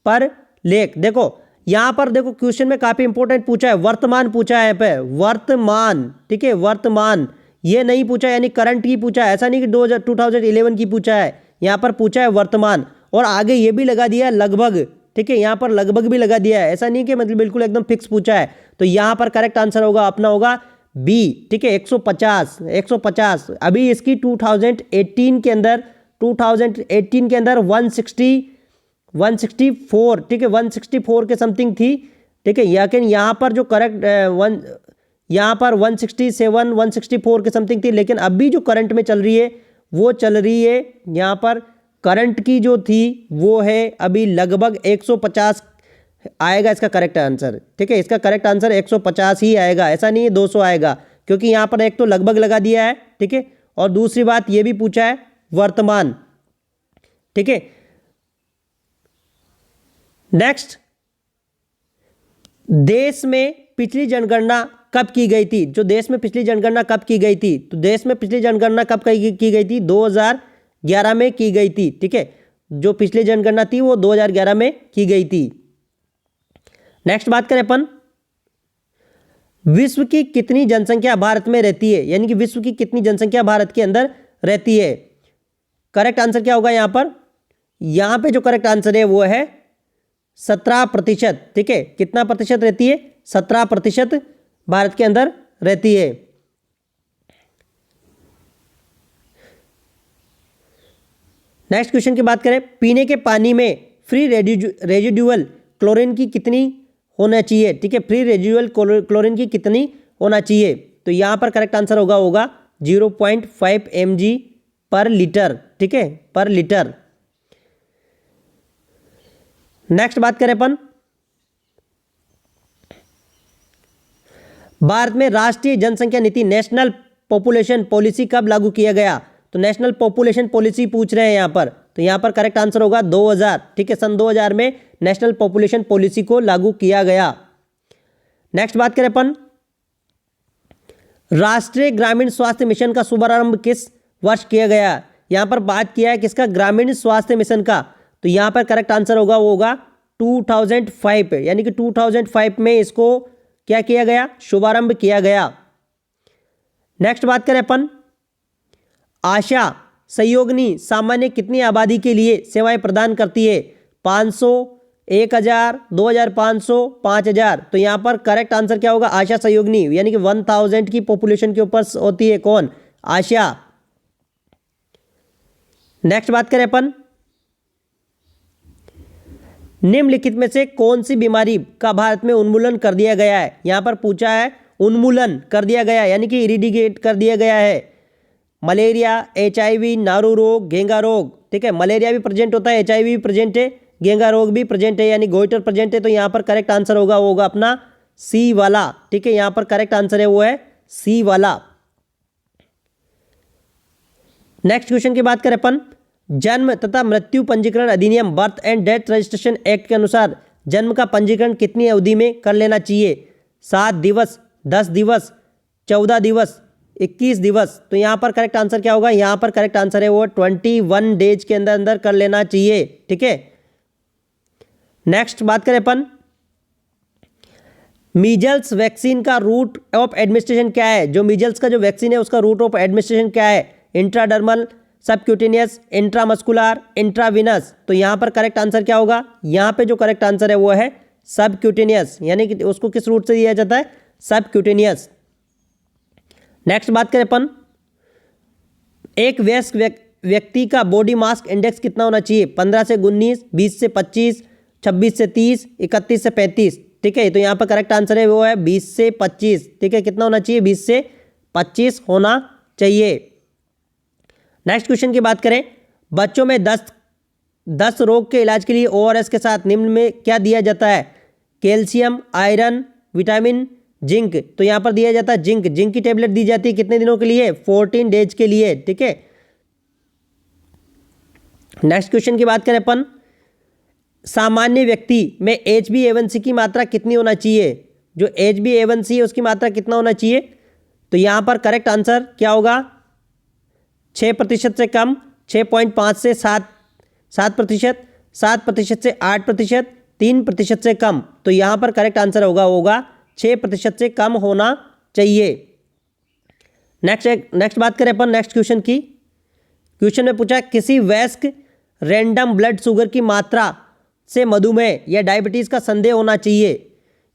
पर लाख। देखो यहाँ पर देखो क्वेश्चन में काफ़ी इंपॉर्टेंट पूछा है, वर्तमान पूछा है पे, वर्तमान। ठीक है, वर्तमान, ये नहीं पूछा यानी करंट की पूछा है, ऐसा नहीं कि 2011 की पूछा है। यहाँ पर पूछा है वर्तमान, और आगे ये भी लगा दिया है लगभग। ठीक है, यहाँ पर लगभग भी लगा दिया है, ऐसा नहीं कि मतलब बिल्कुल एकदम फिक्स पूछा है। तो यहाँ पर करेक्ट आंसर होगा अपना होगा बी। ठीक है, 150। अभी इसकी 2018 के अंदर 164, ठीक है, 164 के समथिंग थी। ठीक है, लेकिन यहाँ पर जो करेक्ट यहाँ पर 167, 164 के समथिंग थी, लेकिन अभी जो करंट में चल रही है वो चल रही है यहाँ पर करंट की जो थी वो है अभी लगभग 150 आएगा इसका करेक्ट आंसर। ठीक है, इसका करेक्ट आंसर 150 ही आएगा, ऐसा नहीं है 200 आएगा, क्योंकि यहाँ पर एक तो लगभग लगा दिया है। ठीक है, और दूसरी बात ये भी पूछा है वर्तमान। ठीक है, नेक्स्ट, देश में पिछली जनगणना कब की गई थी? जो देश में पिछली जनगणना कब की गई थी? तो देश में पिछली जनगणना कब की गई थी? 2011 में की गई थी। ठीक है, जो पिछली जनगणना थी वो 2011 में की गई थी। नेक्स्ट बात करें अपन, विश्व की कितनी जनसंख्या भारत में रहती है? यानी कि विश्व की कितनी जनसंख्या भारत के अंदर रहती है? करेक्ट आंसर क्या होगा यहाँ पर? यहाँ पे जो करेक्ट आंसर है वो है 17%। ठीक है, कितना प्रतिशत रहती है? 17% भारत के अंदर रहती है। नेक्स्ट क्वेश्चन की बात करें, पीने के पानी में फ्री रेजिडुअल क्लोरीन की कितनी होना चाहिए? ठीक है, फ्री रेजिडुअल क्लोरीन की कितनी होना चाहिए? तो यहाँ पर करेक्ट आंसर होगा 0.5 mg पर लीटर। ठीक है, पर लीटर। नेक्स्ट बात करें अपन, भारत में राष्ट्रीय जनसंख्या नीति नेशनल पॉपुलेशन पॉलिसी कब लागू किया गया? तो नेशनल पॉपुलेशन पॉलिसी पूछ रहे हैं यहाँ पर, तो यहाँ पर करेक्ट आंसर होगा 2000। ठीक है, सन 2000 में नेशनल पॉपुलेशन पॉलिसी को लागू किया गया। नेक्स्ट बात करें अपन, राष्ट्रीय ग्रामीण स्वास्थ्य मिशन का शुभारंभ किस वर्ष किया गया? यहाँ पर बात किया है किसका, ग्रामीण स्वास्थ्य मिशन का। तो यहाँ पर करेक्ट आंसर होगा वो होगा 2005, यानी कि 2005 में इसको क्या किया गया, शुभारंभ किया गया। नेक्स्ट बात करें अपन, आशा सहयोगिनी सामान्य कितनी आबादी के लिए सेवाएं प्रदान करती है, 500, 1000, 2500, 5000। तो यहाँ पर करेक्ट आंसर क्या होगा, आशा सहयोगिनी, यानी कि 1000 की पॉपुलेशन के ऊपर होती है कौन, आशा। नेक्स्ट बात करें अपन, निम्नलिखित में से कौन सी बीमारी का भारत में उन्मूलन कर दिया गया है। यहाँ पर पूछा है उन्मूलन कर दिया गया यानी कि इरिडिकेट कर दिया गया है। मलेरिया, HIV, नारू रोग, घेंगा रोग। ठीक है, मलेरिया भी प्रेजेंट होता है, HIV भी प्रेजेंट है, घेंगा रोग भी प्रेजेंट है, यानी गोइटर प्रेजेंट है। तो यहाँ पर करेक्ट आंसर होगा वो होगा अपना सी वाला। ठीक है, यहाँ पर करेक्ट आंसर है वो है सी वाला। नेक्स्ट क्वेश्चन की बात करें अपन, जन्म तथा मृत्यु पंजीकरण अधिनियम birth and death registration act के अनुसार जन्म का पंजीकरण कितनी अवधि में कर लेना चाहिए, 7 दिवस, 10 दिवस, 14 दिवस, 21 दिवस। तो यहाँ पर करेक्ट आंसर क्या होगा, यहाँ पर करेक्ट आंसर है वो 21 डेज के अंदर अंदर कर लेना चाहिए। ठीक है, नेक्स्ट बात करें अपन, मीजल्स वैक्सीन का रूट ऑफ एडमिनिस्ट्रेशन क्या है। जो मीजल्स का जो वैक्सीन है उसका रूट ऑफ एडमिनिस्ट्रेशन क्या है, इंट्राडर्मल, सबक्यूटेनियस, इंट्रामस्कुलर, इंट्राविनस। तो यहाँ पर करेक्ट आंसर क्या होगा, यहाँ पे जो करेक्ट आंसर है वो है सबक्यूटेनियस, यानी कि उसको किस रूट से दिया जाता है, सबक्यूटेनियस। नेक्स्ट बात करें अपन, एक वयस्क व्यक्ति का बॉडी मास इंडेक्स कितना होना चाहिए, 15 से 19, 20 से 25, 26 से 30, 31 से 35। ठीक है, तो यहाँ पर करेक्ट आंसर है वो है 20 से 25। ठीक है, कितना होना चाहिए, 20 से 25 होना चाहिए। नेक्स्ट क्वेश्चन की बात करें, बच्चों में दस्त रोग के इलाज के लिए ORS के साथ निम्न में क्या दिया जाता है, कैल्शियम, आयरन, विटामिन, जिंक। तो यहाँ पर दिया जाता है जिंक। जिंक की टेबलेट दी जाती है कितने दिनों के लिए, 14 डेज के लिए। ठीक है, नेक्स्ट क्वेश्चन की बात करें अपन, सामान्य व्यक्ति में HbA1c की मात्रा कितनी होना चाहिए। जो HbA1c है उसकी मात्रा कितना होना चाहिए, तो यहाँ पर करेक्ट आंसर क्या होगा, 6% से कम, 6.5 से 7%, 7% से 8%, 3% से कम। तो यहाँ पर करेक्ट आंसर होगा 6% से कम होना चाहिए। नेक्स्ट बात करें अपन नेक्स्ट क्वेश्चन की। क्वेश्चन में पूछा किसी वयस्क रैंडम ब्लड शुगर की मात्रा से मधुमेह या डायबिटीज़ का संदेह होना चाहिए,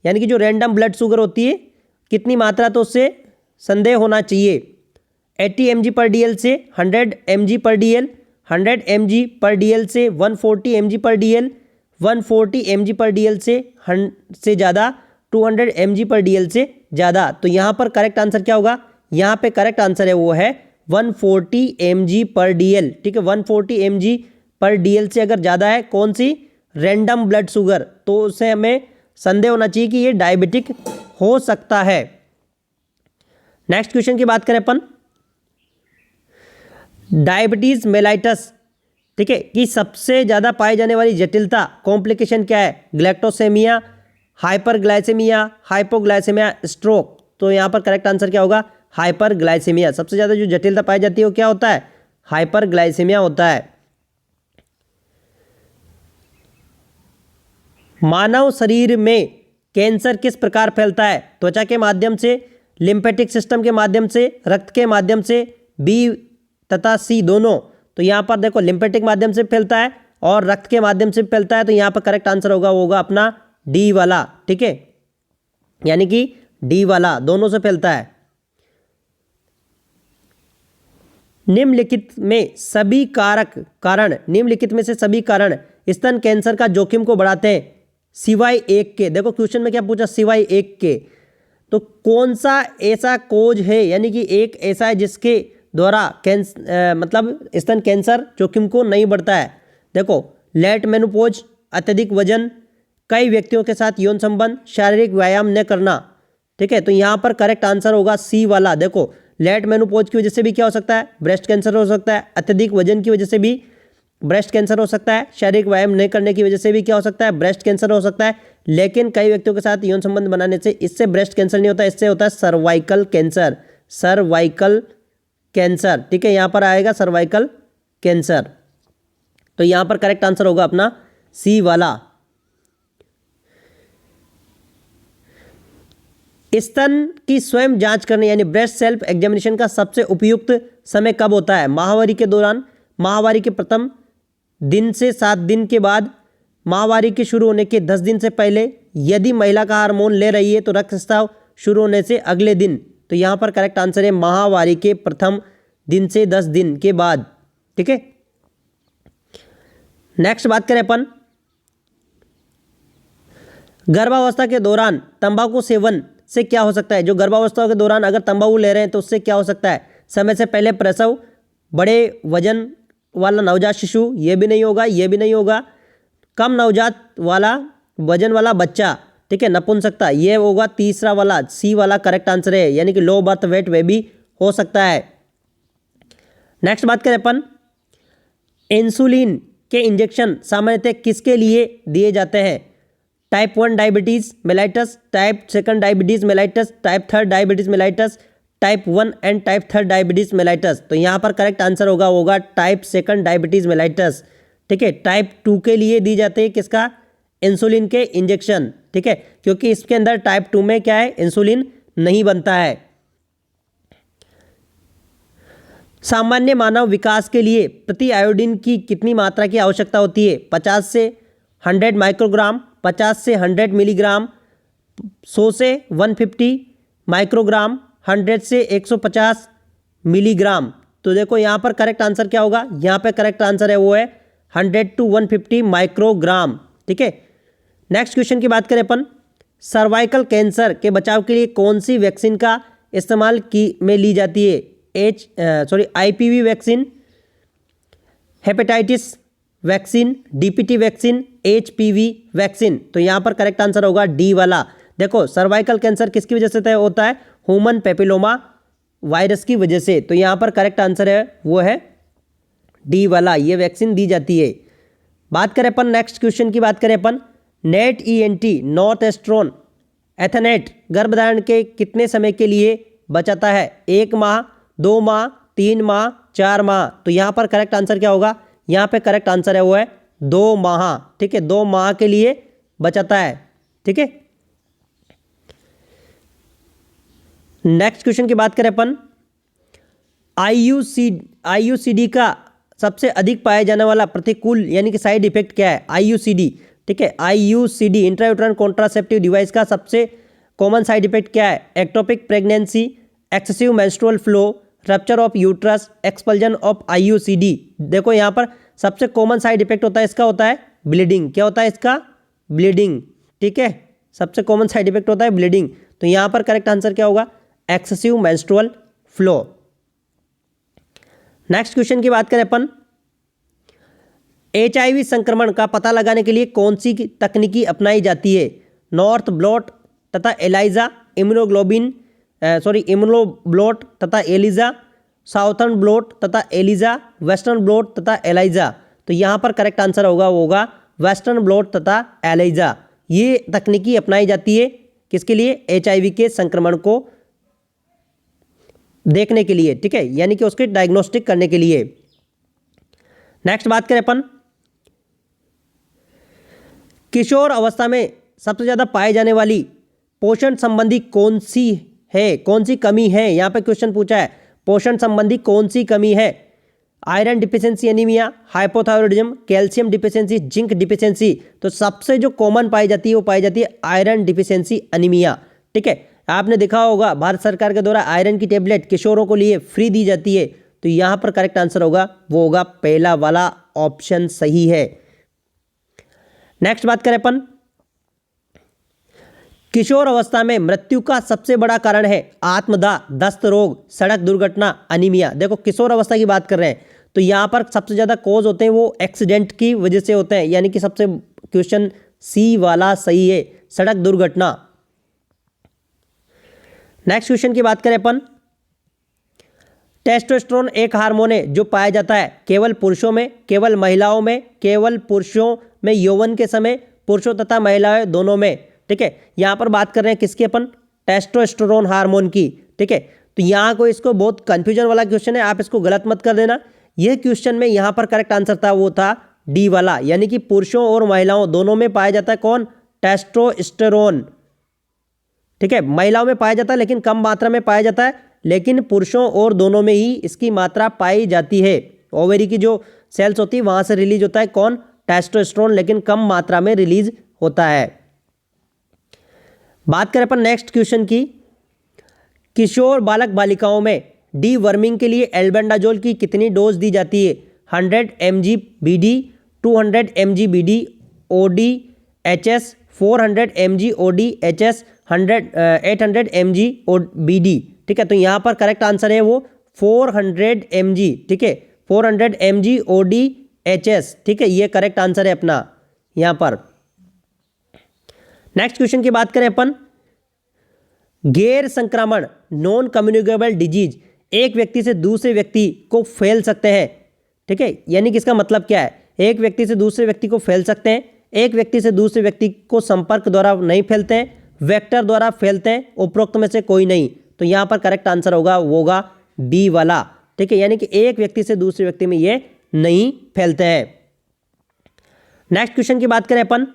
यानी कि जो रैंडम ब्लड शुगर होती है कितनी मात्रा, तो उससे संदेह होना चाहिए। 80 mg/dl से 100 mg/dl, 100 mg/dl से 140 mg/dl, 140 mg/dl से ज़्यादा, 200 mg/dl से ज़्यादा। तो यहाँ पर करेक्ट आंसर क्या होगा, यहाँ पे करेक्ट आंसर है वो है 140 mg/dl। ठीक है, 140 mg/dl से अगर ज़्यादा है कौन सी, रैंडम ब्लड शुगर, तो उससे हमें संदेह होना चाहिए कि ये डायबिटिक हो सकता है। नेक्स्ट क्वेश्चन की बात करें अपन, डायबिटीज मेलाइटस, ठीक है, कि सबसे ज़्यादा पाई जाने वाली जटिलता कॉम्प्लिकेशन क्या है, ग्लैक्टोसेमिया, हाइपरग्लाइसेमिया, हाइपोग्लाइसेमिया, स्ट्रोक। तो यहाँ पर करेक्ट आंसर क्या होगा, हाइपरग्लाइसेमिया। सबसे ज़्यादा जो जटिलता पाई जाती है वो क्या होता है, हाइपरग्लाइसेमिया होता है। मानव शरीर में कैंसर किस प्रकार फैलता है, त्वचा के माध्यम से, लिम्फेटिक सिस्टम के माध्यम से, रक्त के माध्यम से, B तथा C दोनों। तो यहाँ पर देखो लिम्फेटिक माध्यम से फैलता है और रक्त के माध्यम से फैलता है। तो यहाँ पर करेक्ट आंसर होगा अपना D वाला। ठीक है, यानी कि D वाला, दोनों से फैलता है। निम्नलिखित में से सभी कारण स्तन कैंसर का जोखिम को बढ़ाते हैं सिवाय एक के। देखो क्वेश्चन में क्या पूछा, सिवाय एक के। तो कौन सा ऐसा कोज है, यानी कि एक ऐसा है जिसके द्वारा मतलब स्तन कैंसर जोखिम को नहीं बढ़ता है। देखो लेट मेनोपॉज, अत्यधिक वजन, कई व्यक्तियों के साथ यौन संबंध, शारीरिक व्यायाम न करना। ठीक है, तो यहाँ पर करेक्ट आंसर होगा C वाला। देखो लेट मेनोपॉज की वजह से भी क्या हो सकता है, ब्रेस्ट कैंसर हो सकता है, अत्यधिक वजन की वजह से भी ब्रेस्ट कैंसर हो सकता है, शारीरिक व्यायाम नहीं करने की वजह से भी क्या हो सकता है, ब्रेस्ट कैंसर हो सकता है। लेकिन कई व्यक्तियों के साथ यौन संबंध बनाने से इससे ब्रेस्ट कैंसर नहीं होता, इससे होता है सर्वाइकल कैंसर। सर्वाइकल कैंसर, ठीक है, यहाँ पर आएगा सर्वाइकल कैंसर। तो यहाँ पर करेक्ट आंसर होगा अपना सी वाला। स्तन की स्वयं जांच करने यानी ब्रेस्ट सेल्फ एग्जामिनेशन का सबसे उपयुक्त समय कब होता है? माहवारी के दौरान, माहवारी के प्रथम दिन से 7 दिन के बाद, माहवारी के शुरू होने के 10 दिन से पहले, यदि महिला का हार्मोन ले रही है तो रक्तस्राव शुरू होने से अगले दिन। तो यहाँ पर करेक्ट आंसर है माहवारी के प्रथम दिन से 10 दिन के बाद। ठीक है, नेक्स्ट बात करें अपन गर्भावस्था के दौरान तंबाकू सेवन से क्या हो सकता है? जो गर्भावस्था के दौरान अगर तंबाकू ले रहे हैं तो उससे क्या हो सकता है? समय से पहले प्रसव, बड़े वजन वाला नवजात शिशु, ये भी नहीं होगा, ये भी नहीं होगा, कम नवजात वाला वजन वाला बच्चा, ठीक है, नपुंसकता, ये होगा तीसरा वाला, सी वाला करेक्ट आंसर है, यानी कि लो बर्थ वेट वे भी हो सकता है। नेक्स्ट बात करें अपन इंसुलिन के इंजेक्शन सामान्यतः किसके लिए दिए जाते हैं? Type 1 diabetes mellitus, type 2 diabetes mellitus, type 3 diabetes mellitus, type 1 and type 3 diabetes mellitus. तो यहाँ पर करेक्ट आंसर होगा टाइप 2 डायबिटीज़ मेलाइटस। ठीक है, टाइप 2 के लिए दी जाते हैं किसका? इंसुलिन के इंजेक्शन। ठीक है, क्योंकि इसके अंदर टाइप 2 में क्या है? इंसुलिन नहीं बनता है। सामान्य मानव विकास के लिए प्रति आयोडीन की कितनी मात्रा की आवश्यकता होती है? 50 से 100 माइक्रोग्राम, 50 से 100 मिलीग्राम, 100 से 150 माइक्रोग्राम, 100 से 150 मिलीग्राम। तो देखो यहाँ पर करेक्ट आंसर क्या होगा? यहाँ पे करेक्ट आंसर है वो है 100 to 150 माइक्रोग्राम। ठीक है, नेक्स्ट क्वेश्चन की बात करें अपन सर्वाइकल कैंसर के बचाव के लिए कौन सी वैक्सीन का इस्तेमाल में ली जाती है? IPV vaccine, hepatitis vaccine, DPT vaccine, HPV vaccine. तो यहाँ पर करेक्ट आंसर होगा डी वाला। देखो सर्वाइकल कैंसर किसकी वजह से तय होता है? ह्यूमन पेपिलोमा वायरस की वजह से। तो यहाँ पर करेक्ट आंसर है वो है डी वाला, ये वैक्सीन दी जाती है। बात करें अपन नेक्स्ट क्वेश्चन की, बात करें अपन नेट ENT नॉर्थ एस्ट्रोन एथेनेट गर्भधारण के कितने समय के लिए बचाता है? 1 माह, 2 माह, 3 माह, 4 माह। तो यहाँ पर करेक्ट आंसर क्या होगा? यहाँ पे करेक्ट आंसर है वो है 2 माह। ठीक है, 2 माह के लिए बचाता है। ठीक है, नेक्स्ट क्वेश्चन की बात करें अपन IUCD का सबसे अधिक पाया जाने वाला प्रतिकूल यानी कि साइड इफेक्ट क्या है? IUCD। ठीक है, IUCD इंट्रायूटेराइन कॉन्ट्रासेप्टिव डिवाइस का सबसे कॉमन साइड इफेक्ट क्या है? Ectopic pregnancy, excessive menstrual flow, rupture of uterus, expulsion of IUCD। देखो यहाँ पर सबसे कॉमन साइड इफेक्ट होता है इसका, होता है ब्लीडिंग। क्या होता है इसका? ब्लीडिंग। ठीक है, सबसे कॉमन साइड इफेक्ट होता है ब्लीडिंग। तो यहाँ पर करेक्ट आंसर क्या होगा? Excessive menstrual flow. Next question की बात करें अपन HIV संक्रमण का पता लगाने के लिए कौन सी तकनीकी अपनाई जाती है? नॉर्थ ब्लॉट तथा एलाइजा, इम्यूनोब्लॉट तथा एलिजा, साउथर्न ब्लॉट तथा एलिजा, वेस्टर्न ब्लॉट तथा एलाइजा। तो यहाँ पर करेक्ट आंसर होगा वेस्टर्न ब्लॉट तथा एलाइजा। ये तकनीकी अपनाई जाती है किसके लिए? HIV के संक्रमण को देखने के लिए। ठीक है, यानी कि उसके डायग्नोस्टिक करने के लिए। नेक्स्ट बात करें अपन किशोर अवस्था में सबसे ज़्यादा पाई जाने वाली पोषण संबंधी कौन सी कमी है? यहाँ पे क्वेश्चन पूछा है पोषण संबंधी कौन सी कमी है? Iron deficiency anaemia, hypothyroidism, calcium deficiency, zinc deficiency. तो सबसे जो कॉमन पाई जाती है वो पाई जाती है आयरन डिफिशिएंसी एनीमिया। ठीक है, आपने देखा होगा भारत सरकार के द्वारा आयरन की टेबलेट किशोरों को लिए फ्री दी जाती है। तो यहाँ पर करेक्ट आंसर होगा पहला वाला ऑप्शन सही है। नेक्स्ट बात करें अपन किशोर अवस्था में मृत्यु का सबसे बड़ा कारण है आत्मदाह, दस्त रोग, सड़क दुर्घटना, अनीमिया। देखो किशोर अवस्था की बात कर रहे हैं तो यहाँ पर सबसे ज़्यादा कॉज होते हैं वो एक्सीडेंट की वजह से होते हैं, यानी कि सबसे क्वेश्चन सी वाला सही है, सड़क दुर्घटना। नेक्स्ट क्वेश्चन की बात करें अपन टेस्टोस्टेरोन एक हार्मोन है जो पाया जाता है केवल पुरुषों में, केवल महिलाओं में, केवल पुरुषों में यौवन के समय, पुरुषों तथा महिलाएं दोनों में। ठीक है, यहाँ पर बात कर रहे हैं किसकी? अपन टेस्टोस्टेरोन हार्मोन की। ठीक है, तो यहाँ को इसको बहुत कंफ्यूजन वाला क्वेश्चन है, आप इसको गलत मत कर देना यह क्वेश्चन में यहाँ पर करेक्ट आंसर था वो था डी वाला, यानी कि पुरुषों और महिलाओं दोनों में पाया जाता है कौन, टेस्टोस्टेरोन। ठीक है, महिलाओं में पाया जाता है लेकिन कम मात्रा में पाया जाता है, लेकिन पुरुषों और दोनों में ही इसकी मात्रा पाई जाती है। ओवेरी की जो सेल्स होती है वहां से रिलीज होता है कौन, टेस्टोस्टेरोन, लेकिन कम मात्रा में रिलीज होता है। बात करें अपन नेक्स्ट क्वेश्चन की, किशोर बालक बालिकाओं में डीवर्मिंग के लिए एल्बेंडाजोल की कितनी डोज दी जाती है, 100 mg BD, 200 mg BD OD HS, 400 mg OD HS, 800 mg BD। ठीक है, तो यहाँ पर करेक्ट आंसर है वो 400 mg। ठीक है, 400 mg OD HS। ठीक है, ये करेक्ट आंसर है अपना यहाँ पर। नेक्स्ट क्वेश्चन की बात करें अपन, गैर संक्रामण नॉन कम्युनिकेबल डिजीज एक व्यक्ति से दूसरे व्यक्ति को फैल सकते हैं। ठीक है, यानी कि इसका मतलब क्या है, एक व्यक्ति से दूसरे व्यक्ति को फैल सकते हैं, एक व्यक्ति से दूसरे व्यक्ति को संपर्क द्वारा नहीं फैलते हैं, वेक्टर द्वारा फैलते हैं, उपरोक्त में से कोई नहीं। तो यहाँ पर करेक्ट आंसर होगा वो होगा बी वाला। ठीक है, यानी कि एक व्यक्ति से दूसरे व्यक्ति में ये नहीं फैलते हैं। नेक्स्ट क्वेश्चन की बात करें अपन,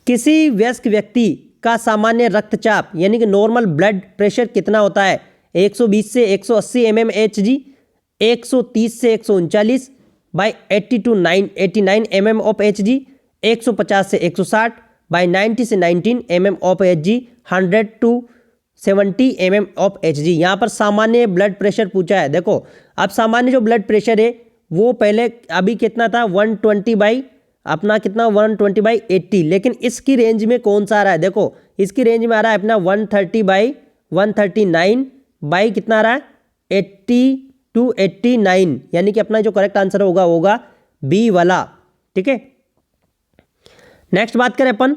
किसी वयस्क व्यक्ति का सामान्य रक्तचाप यानी कि नॉर्मल ब्लड प्रेशर कितना होता है, 120 से 180 mmHg, 130 से 139 by 80 to 89 mm of Hg, 150 से 160 बाई 90 से 19 mm of Hg, 100 to 70 mm of Hg। यहाँ पर सामान्य ब्लड प्रेशर पूछा है। देखो अब सामान्य जो ब्लड प्रेशर है वो पहले अभी कितना था, 120 बाई अपना कितना 120 बाई 80, लेकिन इसकी रेंज में कौन सा आ रहा है, देखो इसकी रेंज में आ रहा है अपना 130 बाई 139 बाई कितना आ रहा है 80 to 89, यानी कि अपना जो करेक्ट आंसर होगा बी वाला। ठीक है, नेक्स्ट बात करें अपन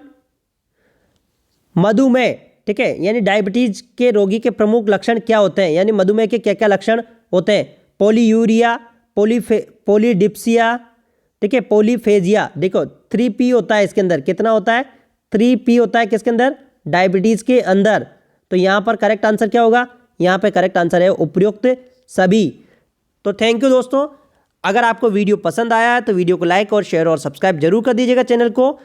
मधुमेह। ठीक है, यानी डायबिटीज के रोगी के प्रमुख लक्षण क्या होते हैं, यानी मधुमेह के क्या क्या लक्षण होते हैं, पोलीयूरिया, पोलीडिप्सिया, ठीक है, पोलीफेजिया। देखो 3P होता है इसके अंदर, कितना होता है 3P होता है किसके अंदर, डायबिटीज के अंदर। तो यहाँ पर करेक्ट आंसर क्या होगा, यहाँ पे करेक्ट आंसर है उपयुक्त सभी। तो थैंक यू दोस्तों, अगर आपको वीडियो पसंद आया है तो वीडियो को लाइक और शेयर और सब्सक्राइब जरूर कर दीजिएगा चैनल को।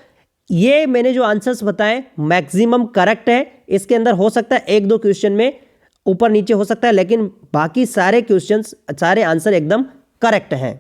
ये मैंने जो आंसर्स बताए मैक्सिमम करेक्ट है, इसके अंदर हो सकता है एक दो क्वेश्चन में ऊपर नीचे हो सकता है, लेकिन बाकी सारे क्वेश्चंस सारे आंसर एकदम करेक्ट हैं।